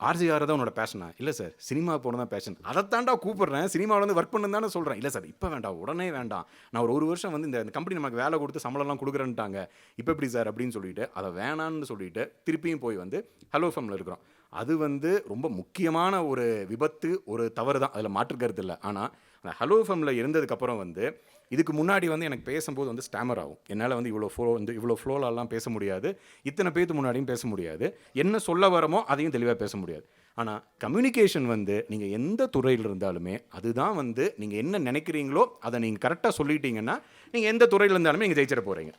ஆர்ஜிஆர் தான் உன்னோட பேஷனா? இல்லை சார், சினிமா போன தான் பேஷன். அதைத்தாண்டா கூப்பிட்றேன், சினிமாவில் வந்து ஒர்க் பண்ணு தானே சொல்கிறேன். இல்லை சார் இப்போ வேண்டாம், உடனே வேண்டாம், நான் ஒரு வருஷம் வந்து இந்த கம்பெனி நமக்கு வேலை கொடுத்து சம்பளம்லாம் கொடுக்குறேன்ட்டாங்க, இப்போ எப்படி சார் அப்படின்னு சொல்லிட்டு அதை வேணான்னு சொல்லிட்டு திருப்பியும் போய் வந்து ஹலோ எஃப்எம்மில் இருக்கிறோம். அது வந்து ரொம்ப முக்கியமான ஒரு விபத்து, ஒரு தவறு தான், அதில் மாற்றுக்கிறது இல்லை. ஆனால் அந்த ஹலோ எஃப்எம்மில் இருந்ததுக்கப்புறம் வந்து இதுக்கு முன்னாடி வந்து எனக்கு பேசும்போது வந்து ஸ்டாமர் ஆகும். என்னால் வந்து இவ்வளோ ஃப்ளோலெல்லாம் பேச முடியாது, இத்தனை பேர்த்து முன்னாடியும் பேச முடியாது, என்ன சொல்ல வரமோ அதையும் தெளிவாக பேச முடியாது. ஆனால் கம்யூனிகேஷன் வந்து நீங்கள் எந்த துறையில் இருந்தாலுமே அதுதான் வந்து நீங்கள் என்ன நினைக்கிறீங்களோ அதை நீங்கள் கரெக்டாக சொல்லிட்டீங்கன்னா நீங்கள் எந்த துறையில் இருந்தாலுமே நீங்கள் ஜெயிச்சிட போகிறீங்க.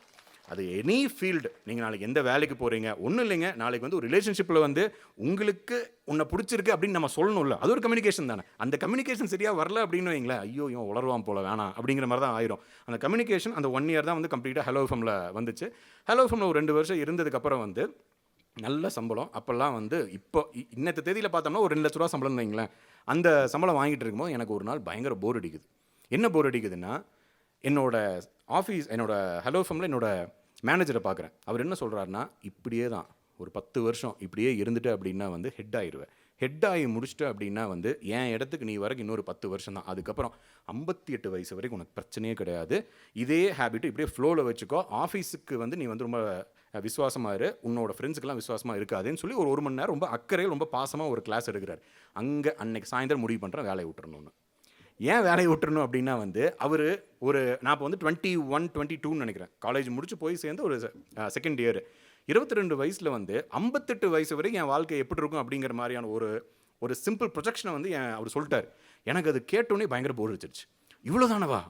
அது எனி ஃபீல்டு. நீங்கள் நாளைக்கு எந்த வேலைக்கு போகிறீங்க, ஒன்றும் இல்லைங்க, நாளைக்கு வந்து ஒரு ரிலேஷன்ஷிப்பில் வந்து உங்களுக்கு உன்னை பிடிச்சிருக்கு அப்படின்னு நம்ம சொல்லணும்ல, அது ஒரு கம்யூனிகேஷன் தானே. அந்த கம்யூனிகேஷன் சரியாக வரல அப்படின்னு வைங்களேன், ஐயோ இவன் உளருவான் போல, வேணாம் அப்படிங்கிற மாதிரி தான் ஆயிரும். அந்த கம்யூனிகேஷன் அந்த 1 இயர் தான் வந்து கம்ப்ளீட்டாக ஹலோ எஃப்எம்மில் வந்துச்சு. ஹலோ எஃப்எம்மில் ஒரு 2 வருஷம் இருந்ததுக்கப்புறம் வந்து நல்ல சம்பளம். அப்போல்லாம் வந்து இப்போ இன்னத்த தேதியில் பார்த்தோம்னா ஒரு 2 லட்ச ரூபா சம்பளம்னு வைங்களேன். அந்த சம்பளம் வாங்கிட்டு இருக்கும்போது எனக்கு ஒரு நாள் பயங்கர போர் அடிக்குது. என்ன போர் அடிக்குதுன்னா, என்னோட ஹலோ எஃப்எம்மில் என்னோட மேனேஜரை பார்க்குறேன். அவர் என்ன சொல்கிறாருன்னா, இப்படியே தான் ஒரு 10 வருஷம் இப்படியே இருந்துட்டு அப்படின்னா வந்து ஹெட் ஆயிடுவேன். ஹெட் ஆகி முடிச்சுட்டு அப்படின்னா வந்து என் இடத்துக்கு நீ வரைக்கும் இன்னொரு 10 வருஷம் தான், அதுக்கப்புறம் 58 வயசு வரைக்கும் உனக்கு பிரச்சனையே கிடையாது, இதே ஹேபிட்டு இப்படியே ஃப்ளோவில் வச்சுக்கோ, ஆஃபீஸுக்கு வந்து நீ வந்து ரொம்ப விசுவாசமாக இரு, உன்னோட ஃப்ரெண்ட்ஸுக்கெல்லாம் விசுவாசமாக இருக்காதுன்னு சொல்லி ஒரு 1 மணி நேரம் ரொம்ப அக்கறையில் ரொம்ப பாசமாக ஒரு கிளாஸ் எடுக்கிறார். அங்கே அன்னைக்கு சாயந்தரம் முடிவு பண்ணுறேன் வேலையை விட்டுறணும்னு. ஏன் வேலையை விட்டுறணும் அப்படின்னா வந்து நான் இப்போ வந்து 21, 22ன்னு நினைக்கிறேன், காலேஜ் முடிச்சு போய் சேர்ந்து ஒரு செகண்ட் இயர், 22 வயசில் வந்து 58 வயசு வரைக்கும் என் வாழ்க்கை எப்படி இருக்கும் அப்படிங்கிற மாதிரியான ஒரு சிம்பிள் ப்ரொஜெக்ஷனை வந்து அவர் சொல்லிட்டார். எனக்கு அது கேட்டோன்னே பயங்கர போர் அடிச்சிருச்சு. இவ்வளோ தானவா,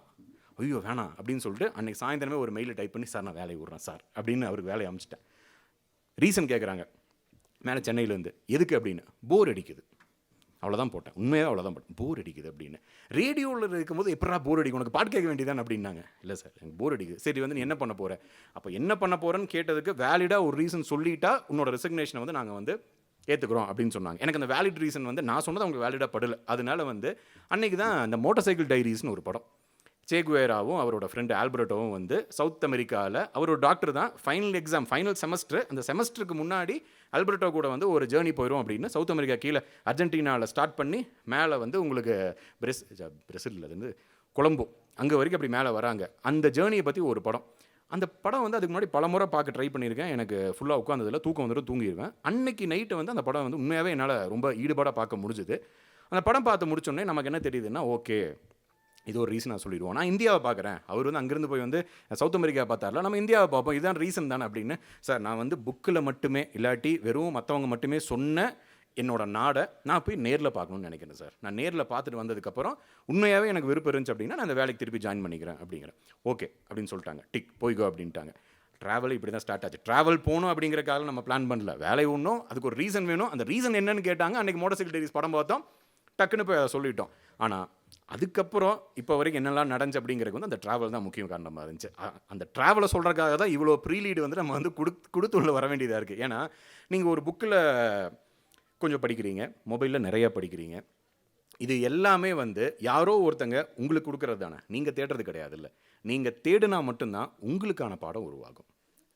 ஐயோ வேணாம் அப்படின்னு சொல்லிட்டு அன்றைக்கி சாயந்தரமே ஒரு மெயிலில் டைப் பண்ணி, சார் நான் வேலையை விட்றேன் சார் அப்படின்னு அவருக்கு வேலையை அமைச்சிட்டேன். ரீசன் கேட்குறாங்க மேலே சென்னையிலேருந்து, எதுக்கு அப்படின்னு, போர் அடிக்குது, அவ்வளோதான் போட்டேன். உண்மையாக அவ்வளோதான் போட்டேன், போர் அடிக்குது அப்படின்னு. ரேடியோவில் இருக்கும்போது எப்படா போர் அடிக்கும், உனக்கு பாட்டு கேட்க வேண்டியதான் அப்படின்னாங்க. இல்லை சார் எனக்கு போர் அடிக்குது. சரி வந்து நீ என்ன பண்ண போகிற, அப்போ என்ன பண்ண போகிறேன்னு கேட்டதுக்கு வேலிடாக ஒரு ரீசன் சொல்லிட்டா உன்னோட ரெசிக்னேஷனை வந்து நாங்கள் வந்து ஏற்றுக்குறோம் அப்படின்னு சொன்னாங்க. எனக்கு அந்த வேலிட் ரீசன் வந்து நான் சொன்னது அவங்க வேலிடாக படலை. அதனால வந்து அன்றைக்கி தான் அந்த மோட்டார் சைக்கிள் டைரிஸ்னு ஒரு படம், சேகுவேராவும் அவரோட ஃப்ரெண்டு ஆல்பர்ட்டோவும் வந்து சவுத் அமெரிக்காவில், அவர் ஒரு டாக்டர் தான், ஃபைனல் செமஸ்டர், அந்த செமஸ்டருக்கு முன்னாடி ஆல்பர்ட்டோ கூட வந்து ஒரு ஜேர்னி போயிடும் அப்படின்னு சவுத் அமெரிக்கா கீழே அர்ஜென்டினாவில் ஸ்டார்ட் பண்ணி மேலே வந்து உங்களுக்கு பிரசிலில் இருந்து கொலம்போ அங்கே வரைக்கும் அப்படி மேலே வராங்க. அந்த ஜேர்னியை பற்றி ஒரு படம். அந்த படம் வந்து அதுக்கு முன்னாடி பல முறை பார்க்க ட்ரை பண்ணியிருக்கேன். எனக்கு ஃபுல்லாக உட்காந்ததில் தூக்கம் வந்துட்டு தூங்கிடுவேன். அன்னைக்கு நைட்டு வந்து அந்த படம் வந்து உண்மையாகவே என்னால் ரொம்ப ஈடுபாடாக பார்க்க முடிஞ்சுது. அந்த படம் பார்த்து முடிச்சோடனே நமக்கு என்ன தெரியுதுன்னா, ஓகே இது ஒரு ரீசனாக சொல்லிடுவோம். நான் இந்தியாவை பார்க்குறேன், அவர் வந்து அங்கேருந்து போய் வந்து சவுத் அமெரிக்கா பார்த்தார்ல, நம்ம இந்தியாவை பார்ப்போம், இதுதான் ரீசன் தானே அப்படின்னு. சார் நான் வந்து புக்கில் மட்டுமே இல்லாட்டி வெறும் மற்றவங்க மட்டுமே சொன்ன என்னோட நாடை நான் போய் நேரில் பார்க்கணும்னு நினைக்கிறேன் சார். நான் நேரில் பார்த்துட்டு வந்ததுக்கப்புறம் உண்மையாகவே எனக்கு விருப்பம் இருந்துச்சு அப்படின்னா நான் அந்த வேலைக்கு திருப்பி ஜாயின் பண்ணிக்கிறேன் அப்படிங்கிறேன். ஓகே அப்படின்னு சொல்லிட்டாங்க, டிக் போய்கோ அப்படின்ட்டாங்க. ட்ராவல் இப்படி தான் ஸ்டார்ட் ஆச்சு. ட்ராவல் போகணும் அப்படிங்கிறக்காக நம்ம பிளான் பண்ணல, வேலை ஒன்றும் அதுக்கு ஒரு ரீசன் வேணும். அந்த ரீசன் என்னன்னு கேட்டாங்க. அன்றைக்கி மோட்டார் சைக்கிள் டைரிஸ் படம் பார்த்தோம், டக்குன்னு போய் அதை சொல்லிட்டோம். ஆனால் அதுக்கப்புறம் இப்போ வரைக்கும் என்னெல்லாம் நடந்துச்சு அப்படிங்கிறது வந்து அந்த ட்ராவல் தான் முக்கிய காரணமாக இருந்துச்சு. அந்த ட்ராவலை சொல்கிறதுக்காக தான் இவ்வளோ ப்ரீலீடு வந்து நம்ம வந்து கொடுத்துள்ள வர வேண்டியதாக இருக்குது. ஏன்னா நீங்கள் ஒரு புக்கில் கொஞ்சம் படிக்கிறீங்க, மொபைலில் நிறையா படிக்கிறீங்க, இது எல்லாமே வந்து யாரோ ஒருத்தங்க உங்களுக்கு கொடுக்குறது தானே, நீங்கள் தேடுறது கிடையாது. இல்லை, நீங்கள் தேடுனா மட்டும்தான் உங்களுக்கான பாடம் உருவாகும்.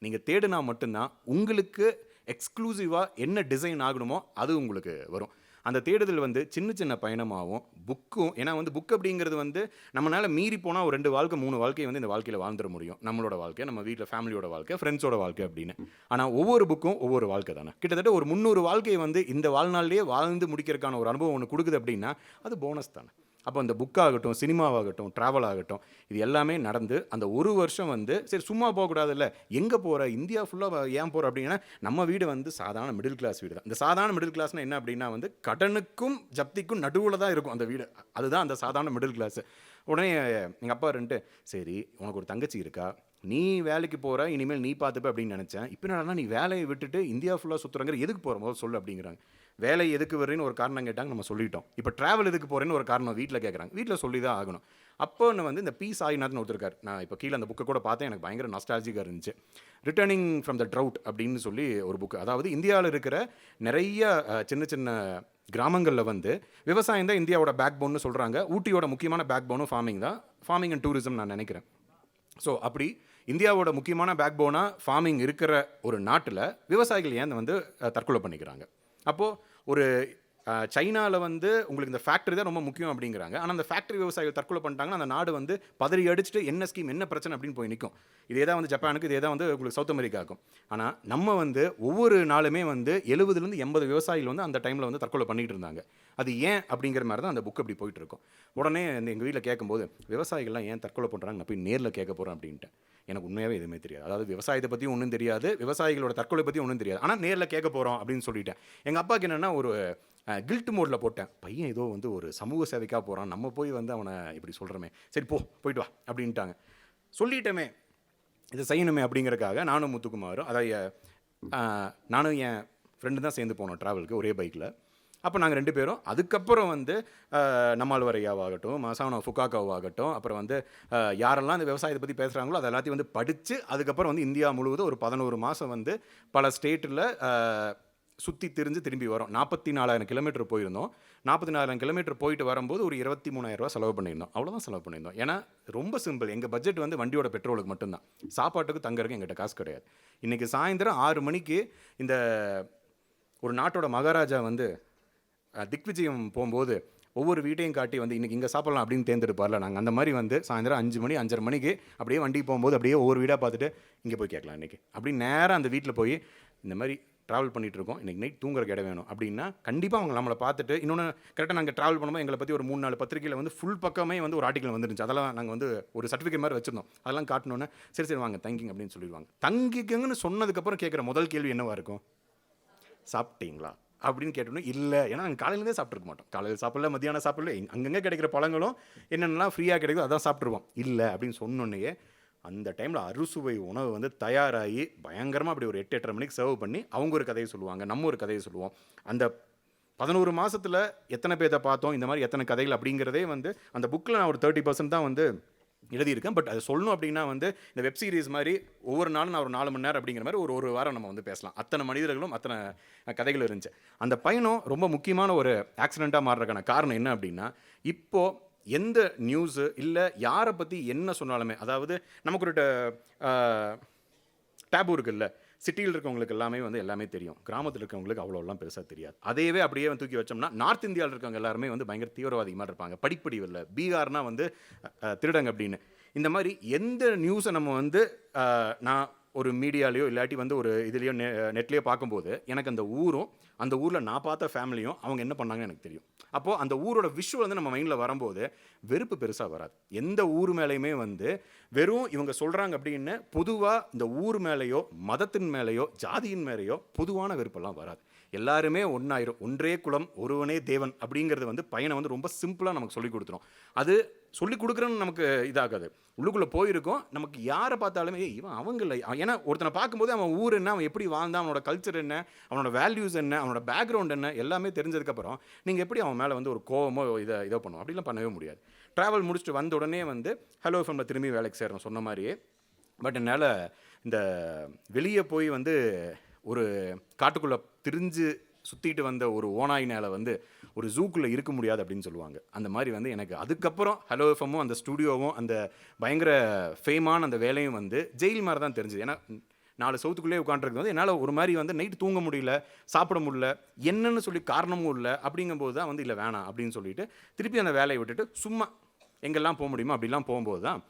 நீங்கள் தேடுனா மட்டும்தான் உங்களுக்கு எக்ஸ்க்ளூசிவாக என்ன டிசைன் ஆகணுமோ அது உங்களுக்கு வரும். அந்த தேடுதல் வந்து சின்ன சின்ன பயணமாகவும் புக்கும், ஏன்னா வந்து புக் அப்படிங்கிறது வந்து நம்மளால் மீறி போனால் ஒரு 2 வாழ்க்கை 3 வாழ்க்கையை வந்து இந்த வாழ்க்கையில் வாழ்ந்துட முடியும். நம்மளோட வாழ்க்கை, நம்ம வீட்டில் ஃபேமிலியோட வாழ்க்கை, ஃப்ரெண்ட்ஸோட வாழ்க்கை அப்படின்னு. ஆனால் ஒவ்வொரு புக்கும் ஒவ்வொரு வாழ்க்கை தானே. கிட்டத்தட்ட ஒரு 300 வாழ்க்கையை வந்து இந்த வாழ்நாள்லேயே வாழ்ந்து முடிக்கிறதுக்கான ஒரு அனுபவம் ஒன்று கொடுக்குது அப்படின்னா அது போனஸ் தானே. அப்போ அந்த புக்காகட்டும், சினிமாவாகட்டும், ட்ராவல் ஆகட்டும், இது எல்லாமே நடந்து அந்த ஒரு வருஷம் வந்து சரி சும்மா போகக்கூடாது. இல்லை, எங்கே போகிற, இந்தியா ஃபுல்லாக ஏன் போகிற அப்படின்னா, நம்ம வீடு வந்து சாதாரண மிடில் கிளாஸ் வீடு தான். இந்த சாதாரண மிடில் கிளாஸ்னால் என்ன அப்படின்னா வந்து கடனுக்கும் ஜப்திக்கும் நடுவில் தான் இருக்கும் அந்த வீடு. அதுதான் அந்த சாதாரண மிடில் கிளாஸு. உடனே எங்கள் அப்பா ரெண்டு, சரி உனக்கு ஒரு தங்கச்சி இருக்கா, நீ வேலைக்கு போகிற, இனிமேல் நீ பார்த்துப்ப அப்படின்னு நினச்சேன். இப்போ என்னடா நீ வேலையை விட்டுட்டு இந்தியா ஃபுல்லாக சுற்றுறங்கிற, எதுக்கு போகிற முதல் சொல்லு அப்படிங்கிறாங்க. வேலை எதுக்கு வர்றேன்னு ஒரு காரணம் கேட்டாங்க, நம்ம சொல்லிட்டோம். இப்போ ட்ராவல் எதுக்கு போகிறேன்னு ஒரு காரணம் வீட்டில் கேட்குறாங்க, வீட்டில் சொல்லி தான் ஆகணும். அப்போ வந்து இந்த பி சாய்நாத்னு ஒருத்தருக்கார், நான் இப்போ கீழே அந்த புக்கை கூட பார்த்தேன், எனக்கு பயங்கர நாஸ்டாலஜிக்காக இருந்துச்சு. ரிட்டர்னிங் ஃப்ரம் த ட்ரவுட் அப்படின்னு சொல்லி ஒரு புக்கு. அதாவது இந்தியாவில் இருக்கிற நிறைய சின்ன சின்ன கிராமங்களில் வந்து விவசாயம் தான் இந்தியாவோட பேக் போன்னு சொல்கிறாங்க. ஊட்டியோட முக்கியமான பேக் போனும் ஃபார்மிங் தான், ஃபார்மிங் அண்ட் டூரிசம் நான் நினைக்கிறேன். ஸோ அப்படி இந்தியாவோட முக்கியமான பேக் போனாக ஃபார்மிங் இருக்கிற ஒரு நாட்டில் விவசாயிகள் ஏன் வந்து தற்கொலை பண்ணிக்கிறாங்க. அப்போது ஒரு சைனாவில் வந்து உங்களுக்கு இந்த ஃபேக்ட்ரி தான் ரொம்ப முக்கியம் அப்படிங்கிறாங்க. ஆனால் அந்த ஃபேக்ட்ரி விவசாயிகள் தற்கொலை பண்ணிட்டாங்கன்னா அந்த நாடு வந்து பதறி அடிச்சுட்டு என்ன ஸ்கீம் என்ன பிரச்சனை அப்படின்னு போய் நிற்கும். இதே தான் வந்து ஜப்பானுக்கு, இதே தான் வந்து உங்களுக்கு சவுத் அமெரிக்காவுக்கும். ஆனால் நம்ம வந்து ஒவ்வொரு நாளுமே வந்து 70லேருந்து 80 விவசாயிகள் வந்து அந்த டைமில் வந்து தற்கொலை பண்ணிகிட்டு இருந்தாங்க. அது ஏன் அப்படிங்கிற மாதிரி தான் அந்த புக் அப்படி போயிட்டு இருக்கும். உடனே எங்கள் வீட்டில் கேட்கும்போது, விவசாயிகள்லாம் ஏன் தற்கொலை பண்ணுறாங்க, நான் போய் நேரில் கேட்க போகிறேன் அப்படின்ட்டு. எனக்கு உண்மையாகவே எதுவுமே தெரியாது. அதாவது விவசாயத்தை பற்றியும் ஒன்றும் தெரியாது, விவசாயிகளோட தற்கொலை பற்றியும் ஒன்றும் தெரியாது. ஆனால் நேரில் கேட்க போகிறோம் அப்படின்னு சொல்லிட்டேன். எங்கள் அப்பாவுக்கு என்னென்னா ஒரு கில்ட் மோடில் போட்டேன், பையன் ஏதோ வந்து ஒரு சமூக சேவைக்காக போகிறான், நம்ம போய் வந்து அவனை இப்படி சொல்கிறோமே, சரி போயிட்டு வா அப்படின்ட்டாங்க. சொல்லிட்டோமே, இதை செய்யணுமே அப்படிங்கிறக்காக நானும் முத்துக்குமாரும், அதாவது நானும் என் ஃப்ரெண்டு தான் சேர்ந்து போனோம் ட்ராவலுக்கு ஒரே பைக்கில். அப்போ நாங்கள் 2 பேரும் அதுக்கப்புறம் வந்து நம்மாழ்வாரையாவாகட்டும், மசானோ ஃபுகாக்காவாகட்டும், அப்புறம் வந்து யாரெல்லாம் இந்த விவசாயத்தை பற்றி பேசுகிறாங்களோ அது எல்லாத்தையும் வந்து படித்து அதுக்கப்புறம் வந்து இந்தியா முழுவதும் ஒரு 11 மாதம் வந்து பல ஸ்டேட்டில் சுற்றி திரிஞ்சு திரும்பி வரோம். 44,000 கிலோமீட்டர் போயிருந்தோம். 44,000 கிலோமீட்டர் போயிட்டு வரும்போது ஒரு 23,000 ரூபா செலவு பண்ணியிருந்தோம். அவ்வளோதான் செலவு பண்ணியிருந்தோம். ஏன்னா ரொம்ப சிம்பிள், எங்கள் பட்ஜெட் வந்து வண்டியோட பெட்ரோலுக்கு மட்டும்தான், சாப்பாட்டுக்கு தங்கறதுக்கு எங்கிட்ட காசு கிடையாது. இன்றைக்கி சாயந்தரம் 6 மணிக்கு இந்த ஒரு நாட்டோட மகாராஜா வந்து திக்விஜயம் போகும்போது ஒவ்வொரு வீட்டையும் காட்டி வந்து இன்றைக்கி இங்கே சாப்பிட்லாம் அப்படின்னு தேர்ந்தெடுப்பார்ல, நாங்கள் அந்த மாதிரி வந்து சாயந்தரம் 5 மணி 5:30 மணிக்கு அப்படியே வண்டி போகும்போது அப்படியே ஒவ்வொரு வீடாக பார்த்துட்டு இங்கே போய் கேட்கலாம் இன்றைக்கி அப்படின்னு நேராக அந்த வீட்டில் போய் இந்த மாதிரி ட்ராவல் பண்ணிகிட்டு இருக்கோம், இன்றைக்கி நைட் தூங்குறக்கு இடம் வேணும் அப்படின்னா கண்டிப்பாக அவங்க நம்மளை பார்த்துட்டு, இன்னொன்று கரெக்டாக நாங்கள் ட்ராவல் பண்ணும்போது எங்களை பற்றி ஒரு 3-4 பத்திரிகையில் வந்து ஃபுல் பக்கமே வந்து ஒரு ஆர்டிக்கல் வந்துருந்துச்சு. அதெல்லாம் நாங்கள் வந்து ஒரு சர்டிஃபிகேட் மாதிரி வச்சுருந்தோம். அதெல்லாம் காட்டணுன்னு சரி வாங்க தங்கிங்க அப்படின்னு சொல்லிடுவாங்க. தங்கிக்கங்கன்னு சொன்னதுக்கப்புறம் கேட்குற முதல் கேள்வி என்னவாக இருக்கும், சாப்பிட்டீங்களா அப்படின்னு கேட்டோன்னே இல்லை, ஏன்னா நாங்கள் காலையிலேருந்தே சாப்பிட்ருக்க மாட்டோம். காலையில் சாப்பிடல, மத்தியானம் சாப்பிடல, அங்கங்கே கிடைக்கிற பழங்களும் என்னென்னலாம் ஃப்ரீயாக கிடைக்குதோ அதான் சாப்பிட்ருவோம். இல்லை அப்படின்னு சொன்னோன்னே அந்த டைமில் அறுசுவை உணவு வந்து தயாராகி பயங்கரமாக அப்படி ஒரு 8-8:30 மணிக்கு சர்வ் பண்ணி அவங்க ஒரு கதையை சொல்லுவாங்க, நம்ம ஒரு கதையை சொல்லுவோம். அந்த 11 மாதத்தில் எத்தனை பேரை பார்த்தோம், இந்த மாதிரி எத்தனை கதைகள் அப்படிங்கிறதே வந்து அந்த புக்கில் நான் ஒரு 30% தான் வந்து எழுதியிருக்கேன். பட் அது சொல்லணும் அப்படின்னா வந்து இந்த வெப் சீரிஸ் மாதிரி ஒவ்வொரு நாளும் நான் ஒரு 4 மணி நேரம் அப்படிங்கிற மாதிரி ஒரு வாரம் நம்ம வந்து பேசலாம். அத்தனை மனிதர்களும் அத்தனை கதைகளும் இருந்துச்சு. அந்த பயணம் ரொம்ப முக்கியமான ஒரு ஆக்சிடெண்ட்டாக மாறுறதுக்கான காரணம் என்ன அப்படின்னா, இப்போது எந்த நியூஸு இல்லை யாரை பற்றி என்ன சொன்னாலுமே, அதாவது நமக்கு ஒரு டேபு இருக்குல்ல, சிட்டியில் இருக்கவங்களுக்கு எல்லாமே வந்து எல்லாமே தெரியும், கிராமத்தில் இருக்கவங்களுக்கு அவ்வளோலாம் பெருசாக தெரியாது. அதையவே அப்படியே வந்து தூக்கி வச்சோம்னா நார்த் இந்தியாவில் இருக்கவங்க எல்லாருமே வந்து பயங்கர தீவிரவாதி மாதிரி இருப்பாங்க, படிப்படிவு இல்லை, பீகார்னா வந்து திருடங்க அப்படின்னு. இந்த மாதிரி எந்த நியூஸை நம்ம வந்து நான் ஒரு மீடியாலேயோ இல்லாட்டி வந்து ஒரு இதுலேயோ நெட்லேயோ பார்க்கும்போது எனக்கு அந்த ஊரும் அந்த ஊரில் நான் பார்த்த ஃபேமிலியும் அவங்க என்ன பண்ணாங்கன்னு எனக்கு தெரியும். அப்போது அந்த ஊரோட விஷுவல் வந்து நம்ம மைண்டில் வரும்போது வெறுப்பு பெருசாக வராது. எந்த ஊர் மேலேயுமே வந்து வெறும் இவங்க சொல்கிறாங்க அப்படின்னு பொதுவாக இந்த ஊர் மேலேயோ மதத்தின் மேலேயோ ஜாதியின் மேலேயோ பொதுவான வெறுப்பெல்லாம் வராது. எல்லாருமே ஒன்றாயிரும், ஒன்றே குலம் ஒருவனே தேவன் அப்படிங்கிறது வந்து பையனை வந்து ரொம்ப சிம்பிளாக நமக்கு சொல்லிக் கொடுத்துரும். அது சொல்லிக் கொடுக்குறன்னு நமக்கு இதாகாது, உள்ளுக்குள்ளே போயிருக்கோம். நமக்கு யாரை பார்த்தாலுமே இவன் அவங்க இல்லை, ஏன்னா ஒருத்தனை பார்க்கும்போது அவன் ஊர் என்ன, அவன் எப்படி வாழ்ந்தான், அவனோட கல்ச்சர் என்ன, அவனோட வேல்யூஸ் என்ன, அவனோட பேக்ரவுண்ட் என்ன எல்லாமே தெரிஞ்சதுக்கப்புறம் நீங்கள் எப்படி அவன் மேலே வந்து ஒரு கோவமோ இதோ பண்ணுவோம் அப்படிலாம் பண்ணவே முடியாது. ட்ராவல் முடிச்சுட்டு வந்த உடனே வந்து ஹலோ எஃப்எம்ல திரும்பி வேலைக்கு சேரணும் சொன்ன மாதிரியே. பட் என்னால் இந்த வெளியே போய் வந்து ஒரு காட்டுக்குள்ளே திரிஞ்சு சுற்றிட்டு வந்த ஒரு ஓனாயினால் வந்து ஒரு ஜூக்குள்ளே இருக்க முடியாது அப்படின்னு சொல்லுவாங்க. அந்த மாதிரி வந்து எனக்கு அதுக்கப்புறம் ஹலோ எஃப்எம்மும் அந்த ஸ்டூடியோவும் அந்த பயங்கர ஃபேமான அந்த வேலையும் வந்து ஜெயில் மாதிரி தான் தெரிஞ்சுது. ஏன்னா 4 சவுத்துக்குள்ளேயே உட்காந்துருக்கு வந்து என்னால் ஒரு மாதிரி வந்து நைட்டு தூங்க முடியல, சாப்பிட முடியல, என்னன்னு சொல்லி காரணமும் இல்லை. அப்படிங்கும்போது தான் வந்து இல்லை வேணாம் அப்படின்னு சொல்லிட்டு திருப்பி அந்த வேலையை விட்டுட்டு சும்மா எங்கெல்லாம் போக முடியுமோ அப்படிலாம் போகும்போது தான்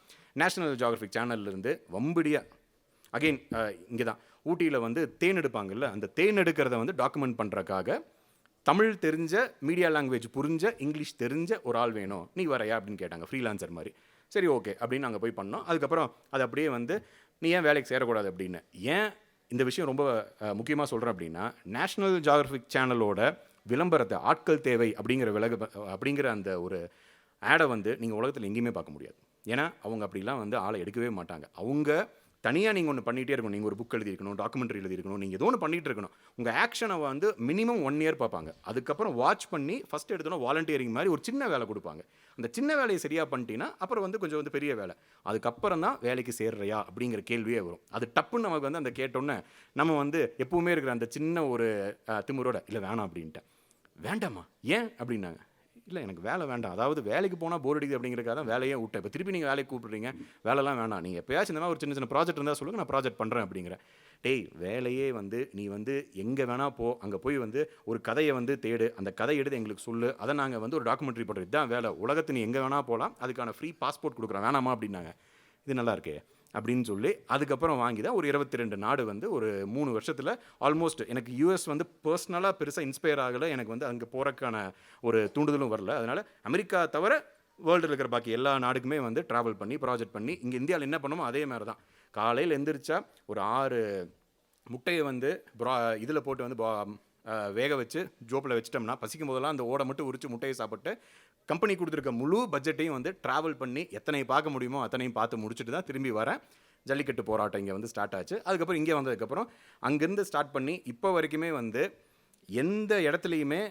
நேஷ்னல் ஜியோகிராஃபிக் சேனல்லேருந்து வம்படியாக அகெயின் இங்கே தான் ஊட்டியில் வந்து தேன் எடுப்பாங்கல்ல, அந்த தேன் எடுக்கிறத வந்து டாக்குமெண்ட் பண்ணுறக்காக தமிழ் தெரிஞ்ச, மீடியா லாங்குவேஜ் புரிஞ்ச, இங்கிலீஷ் தெரிஞ்ச ஒரு ஆள் வேணும், நீ வரையா அப்படின்னு கேட்டாங்க, ஃப்ரீலான்சர் மாதிரி. சரி ஓகே அப்படின்னு நாங்கள் போய் பண்ணோம். அதுக்கப்புறம் அது அப்படியே வந்து நீ ஏன் வேலைக்கு சேரக்கூடாது அப்படின்னு. ஏன் இந்த விஷயம் ரொம்ப முக்கியமாக சொல்கிறேன் அப்படின்னா, நேஷ்னல் ஜியோகிராஃபிக் சேனலோட விளம்பரத்தை ஆட்கள் தேவை அப்படிங்கிற அந்த ஒரு ஆடை வந்து நீங்கள் உலகத்தில் எங்கேயுமே பார்க்க முடியாது. ஏன்னா அவங்க அப்படிலாம் வந்து ஆளை எடுக்கவே மாட்டாங்க. அவங்க தனியாக நீங்கள் ஒன்று பண்ணிகிட்டே இருக்கணும். நீங்கள் ஒரு புக் எழுதியிருக்கணும், டாக்குமெண்ட்ரி எழுதியிருக்கணும், நீங்கள் ஏதோ ஒன்று பண்ணிகிட்டு இருக்கணும். உங்கள் ஆக்ஷனை வந்து மினிமம் 1 இயர் பார்ப்பாங்க. அதுக்கப்புறம் வாட்ச் பண்ணி ஃபஸ்ட் எடுத்தோன்னா வாலண்டியரிங் மாதிரி ஒரு சின்ன வேலை கொடுப்பாங்க. அந்த சின்ன வேலையை சரியாக பண்ணிட்டீங்கன்னா அப்புறம் வந்து கொஞ்சம் வந்து பெரிய வேலை. அதுக்கப்புறம் தான் வேலைக்கு சேர்றியா அப்படிங்கிற கேள்வியே வரும். அது டப்புன்னு நமக்கு வந்து அந்த கேட்டோன்னே நம்ம வந்து எப்பவுமே இருக்கிற அந்த சின்ன ஒரு திமுறோட இல்லை வேணாம் அப்படின்ட்டேன். வேண்டாமா ஏன் அப்படின்னாங்க. இல்லை எனக்கு வேலை வேண்டாம், அதாவது வேலைக்கு போனால் போர் அடிக்குது அப்படிங்கிறக்காக தான் வேலையே விட்டேன். இப்போ திருப்பி நீங்கள் வேலைக்கு கூப்பிட்றீங்க, வேலைலாம் வேணாம், நீங்கள் எப்போயாச்சும் இந்த மாதிரி ஒரு சின்ன சின்ன ப்ராஜெக்ட் இருந்தால் சொல்லுங்கள், நான் ப்ராஜெக்ட் பண்ணுறேன் அப்படிங்கிறேன். டேய் வேலையே வந்து நீ வந்து எங்கே வேணால் போ, அங்கே போய் வந்து ஒரு கதையை வந்து தேடு, அந்த கதை எடுத்து எங்களுக்கு சொல்லு, அதை நாங்கள் வந்து ஒரு டாக்குமெண்ட்ரி பண்ணுறது, இதுதான் வேலை, உலகத்து நீ எங்கே வேணால் போகலாம், அதுக்கான ஃப்ரீ பாஸ்போர்ட் கொடுக்குறேன், வேணாமா அப்படின்னாங்க. இது நல்லா இருக்கே அப்படின்னு சொல்லி அதுக்கப்புறம் வாங்கி தான் ஒரு 22 நாடு வந்து ஒரு 3 வருஷத்தில் ஆல்மோஸ்ட். எனக்கு யூஎஸ் வந்து பர்சனலாக பெருசாக இன்ஸ்பயர் ஆகலை, எனக்கு வந்து அங்கே போகிறக்கான ஒரு தூண்டுதலும் வரல. அதனால் அமெரிக்கா தவிர வேர்ல்டில் இருக்கிற பாக்கி எல்லா நாடுக்குமே வந்து ட்ராவல் பண்ணி ப்ராஜெக்ட் பண்ணி இங்கே இந்தியாவில் என்ன பண்ணுமோ அதே மாதிரி தான். காலையில் எந்திரிச்சா ஒரு 6 முட்டையை வந்து இதில் போட்டு வந்து வேக வச்சு ஜோப்பில் வச்சிட்டோம்னா பசிக்கும் போதெல்லாம் அந்த ஓடை மட்டும் உரிச்சு முட்டையை சாப்பிட்டு கம்பெனி கொடுத்துருக்க முழு பட்ஜெட்டையும் வந்து ட்ராவல் பண்ணி எத்தனை பார்க்க முடியுமோ அத்தனையும் பார்த்து முடிச்சுட்டு தான் திரும்பி வரேன். ஜல்லிக்கட்டு போராட்டம் இங்கே வந்து ஸ்டார்ட் ஆச்சு. அதுக்கப்புறம் இங்கே வந்ததுக்கப்புறம் அங்கேருந்து ஸ்டார்ட் பண்ணி இப்போ வரைக்குமே வந்து எந்த இடத்துலையுமே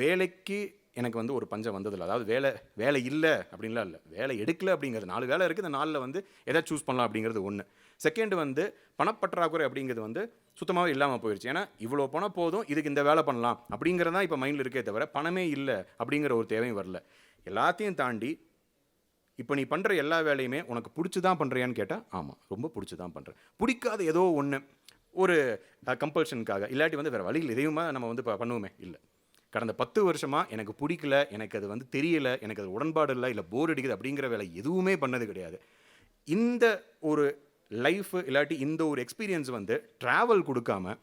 வேலைக்கு எனக்கு வந்து ஒரு பஞ்சம் வந்ததில்லை. அதாவது வேலை இல்லை அப்படின்லாம் இல்லை, வேலை எடுக்கலை அப்படிங்கிறது. 4 வேலை இருக்குது, இந்த 4ல் வந்து எதை சூஸ் பண்ணலாம் அப்படிங்கிறது ஒன்று. செகண்ட் வந்து பணப்பற்றாக்குறை அப்படிங்கிறது வந்து சுத்தமாகவே இல்லாமல் போயிடுச்சு. ஏன்னா இவ்வளோ பணம் போதும், இதுக்கு இந்த வேலை பண்ணலாம் அப்படிங்கிறது தான் இப்போ மைண்டில் இருக்கே தவிர பணமே இல்லை அப்படிங்கிற ஒரு தேவையும் வரல. எல்லாத்தையும் தாண்டி இப்போ நீ பண்ணுற எல்லா வேலையுமே உனக்கு பிடிச்சி தான் பண்ணுறியான்னு கேட்டால் ஆமாம், ரொம்ப பிடிச்சி தான் பண்ணுறேன். பிடிக்காத ஏதோ ஒன்று ஒரு கம்பல்ஷனுக்காக இல்லாட்டி வந்து வேறு வழியில் இதையுமா நம்ம வந்து பண்ணுவோமே இல்லை. கடந்த 10 வருஷமாக எனக்கு பிடிக்கல, எனக்கு அது வந்து தெரியலை, எனக்கு அது உடன்பாடு இல்லை போர் அடிக்குது அப்படிங்கிற வேலை எதுவுமே பண்ணது கிடையாது. இந்த ஒரு லைஃப் இல்லாட்டி இந்த ஒரு எக்ஸ்பீரியன்ஸ் வந்து ட்ராவல் கொடுக்காம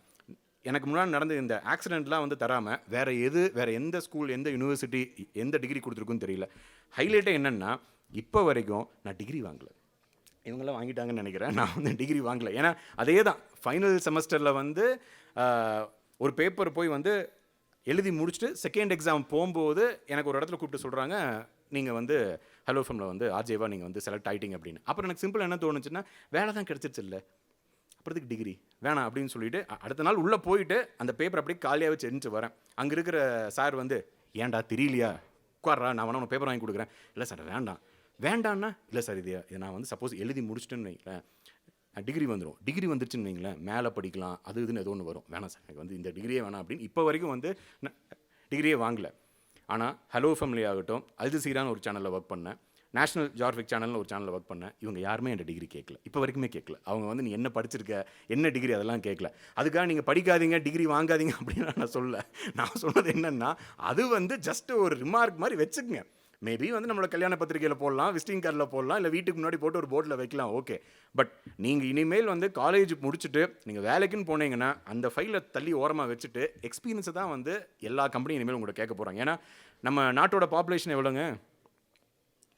எனக்கு முன்னாடி நடந்த இந்த ஆக்சிடெண்ட்லாம் வந்து தராமல் வேறு எந்த ஸ்கூல், எந்த யூனிவர்சிட்டி, எந்த டிகிரி கொடுத்துருக்குன்னு தெரியல. ஹைலைட்டே என்னென்னா இப்போ வரைக்கும் நான் டிகிரி வாங்கலை. இவங்களாம் வாங்கிட்டாங்கன்னு நினைக்கிறேன், நான் வந்து டிகிரி வாங்கலை. ஏன்னா அதே தான் ஃபைனல் செமஸ்டரில் வந்து ஒரு பேப்பர் போய் வந்து எழுதி முடிச்சுட்டு செகண்ட் எக்ஸாம் போகும்போது எனக்கு ஒரு இடத்துல கூப்பிட்டு சொல்கிறாங்க, நீங்கள் வந்து ஹலோ எஃப்எம்மில் வந்து ஆர்ஜேவா நீங்கள் வந்து செலக்ட் ஆகிட்டீங்க அப்படின்னு. அப்புறம் எனக்கு சிம்பிள் என்ன தோணுச்சுன்னா, வேலை தான் கிடச்சிருச்சு இல்லை, அப்புறத்துக்கு டிகிரி வேணாம் அப்படின்னு சொல்லிட்டு அடுத்த நாள் உள்ளே போயிட்டு அந்த பேப்பர் அப்படியே காலியாக வச்சு எரிஞ்சு வரேன். அங்கே இருக்கிற சார் வந்து, ஏன்டா தெரியலையா, உட்கார்றா, நான் வேணா உனக்கு பேப்பர் வாங்கி கொடுக்குறேன். இல்லை சார் வேண்டான்னா, இல்லை சார் இது நான் வந்து சப்போஸ் எழுதி முடிச்சுட்டேன்னு வைங்களேன், டிகிரி வந்துருச்சுன்னு வைங்களேன், மேலே படிக்கலாம் அது இதுன்னு ஏதோ ஒன்று வரும், வேணாம் சார் எனக்கு வந்து இந்த டிகிரியே வேணாம் அப்படின்னு இப்போ வரைக்கும் வந்து நான் டிகிரியே வாங்கலை. ஆனால் ஹலோ ஃபேமிலி ஆகட்டும், அல் ஜசீரான்னு ஒரு சேனலில் ஒர்க் பண்ணேன், நேஷ்னல் ஜியோகிராஃபிக் சேனல்னு ஒரு சேனலில் ஒர்க் பண்ணேன். இவங்க யாருமே என் டிகிரி கேட்கல, இப்போ வரைக்குமே கேட்கல. அவங்க வந்து நீ என்ன படிச்சிருக்க, என்ன டிகிரி, அதெல்லாம் கேட்கல. அதுக்காக நீங்கள் படிக்காதீங்க, டிகிரி வாங்காதீங்க அப்படின்னு நான் சொல்லலை. நான் சொன்னது என்னென்னா, அது வந்து ஜஸ்ட் ஒரு ரிமார்க் மாதிரி வச்சுக்கங்க. மேபி வந்து நம்மளோட கல்யாண பத்திரிகையில் போடலாம், விசிட்டிங் கார்டில் போடலாம், இல்லை வீட்டுக்கு முன்னாடி போட்டு ஒரு போர்டில் வைக்கலாம், ஓகே. பட் நீங்கள் இனிமேல் வந்து காலேஜ் முடிச்சுட்டு நீங்கள் வேலைக்குன்னு போனீங்கன்னா அந்த ஃபைலை தள்ளி ஓரமாக வச்சுட்டு எக்ஸ்பீரியன்ஸை தான் வந்து எல்லா கம்பெனியும் இனிமேல் உங்கள்கிட்ட கேட்க போகிறாங்க. ஏன்னா நம்ம நாட்டோட பாப்புலேஷன் எவ்வளோங்க?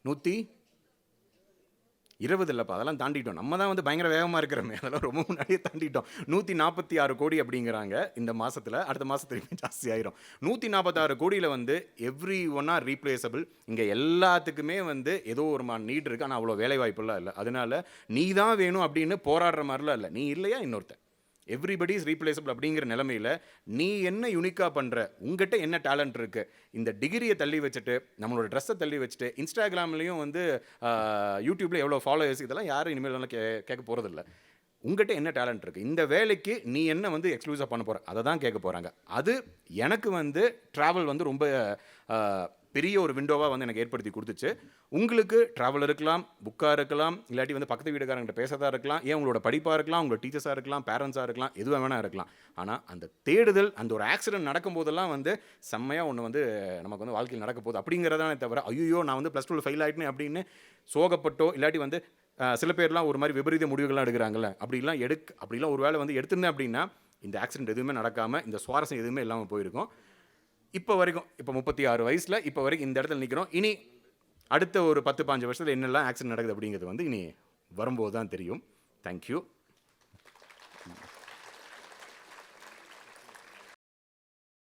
120 இல்லைப்பா, அதெல்லாம் தாண்டிட்டோம். நம்ம தான் வந்து பயங்கர வேகமாக இருக்கிறோமே, அதெல்லாம் ரொம்ப முன்னாடியே தாண்டிட்டோம். 146 கோடி அப்படிங்கிறாங்க இந்த மாதத்தில். அடுத்த மாதத்துக்கு ஜாஸ்தி ஆயிரும். 146 கோடியில் வந்து எவ்ரி ஒன் ஆர் ரீப்ளேசபிள். இங்கே எல்லாத்துக்குமே வந்து ஏதோ ஒரு நீட் இருக்குது, ஆனால் அவ்வளோ வேலை வாய்ப்புலாம் இல்லை. அதனால நீ தான் வேணும் அப்படின்னு போராடுற மாதிரிலாம் இல்லை. நீ இல்லையா இன்னொருத்தன், எவ்ரிபடி இஸ் ரீப்ளேசபிள் அப்படிங்கிற நிலமையில் நீ என்ன யூனிக்காக பண்ணுற, உங்ககிட்ட என்ன டேலண்ட் இருக்குது, இந்த டிகிரியை தள்ளி வச்சுட்டு நம்மளோட ட்ரெஸ்ஸை தள்ளி வச்சுட்டு இன்ஸ்டாகிராம்லேயும் வந்து யூடியூப்பில் எவ்வளோ ஃபாலோவர்ஸ், இதெல்லாம் யாரும் இனிமேல் கேட்க போகிறதில்ல. உங்ககிட்ட என்ன டேலண்ட் இருக்குது, இந்த வேலைக்கு நீ என்ன வந்து எக்ஸ்க்ளூசிவாக பண்ண போகிற, அதை தான் கேட்க போகிறாங்க. அது எனக்கு வந்து ட்ராவல் வந்து ரொம்ப பெரிய ஒரு விண்டோவாக வந்து எனக்கு ஏற்படுத்தி கொடுத்துச்சு. உங்களுக்கு ட்ராவல் இருக்கலாம், புக்காக இருக்கலாம், இல்லாட்டி வந்து பக்கத்து வீடுக்காரங்கிட்ட பேசுறதா இருக்கலாம், ஏன் உங்களோட படிப்பாக இருக்கலாம், உங்களோட டீச்சர்ஸாக இருக்கலாம், பேரண்ட்ஸாக இருக்கலாம், எதுவாக வேணால் இருக்கலாம். ஆனால் அந்த தேடுதல், அந்த ஒரு ஆக்சிடென்ட் நடக்கும்போதெல்லாம் வந்து செம்மையாக ஒன்று வந்து நமக்கு வந்து வாழ்க்கையில் நடக்க போகுது அப்படிங்கிறதானே தவிர, ஐயோ நான் வந்து +2 ஃபெயில் ஆகிட்டேன் அப்படின்னு சோகப்பட்டோ, இல்லாட்டி வந்து சில பேர்லாம் ஒரு மாதிரி விபரீத முடிவுகள்லாம் எடுக்கிறாங்கல்ல, அப்படிலாம் ஒரு வேளை வந்து எடுத்திருந்தேன் அப்படின்னா இந்த ஆக்சிடென்ட் எதுவுமே நடக்காமல், இந்த சுவாரஸ்யம் எதுவுமே இல்லாமல் போயிருக்கும். இப்போ வரைக்கும், இப்போ 36 வயசில் இப்போ வரைக்கும் இந்த இடத்துல நிற்கிறோம். இனி அடுத்த ஒரு 10-15 வருஷத்தில் என்னெல்லாம் ஆக்சிடென்ட் நடக்குது அப்படிங்கிறது வந்து இனி வரும்போது தான் தெரியும். தேங்க்யூ.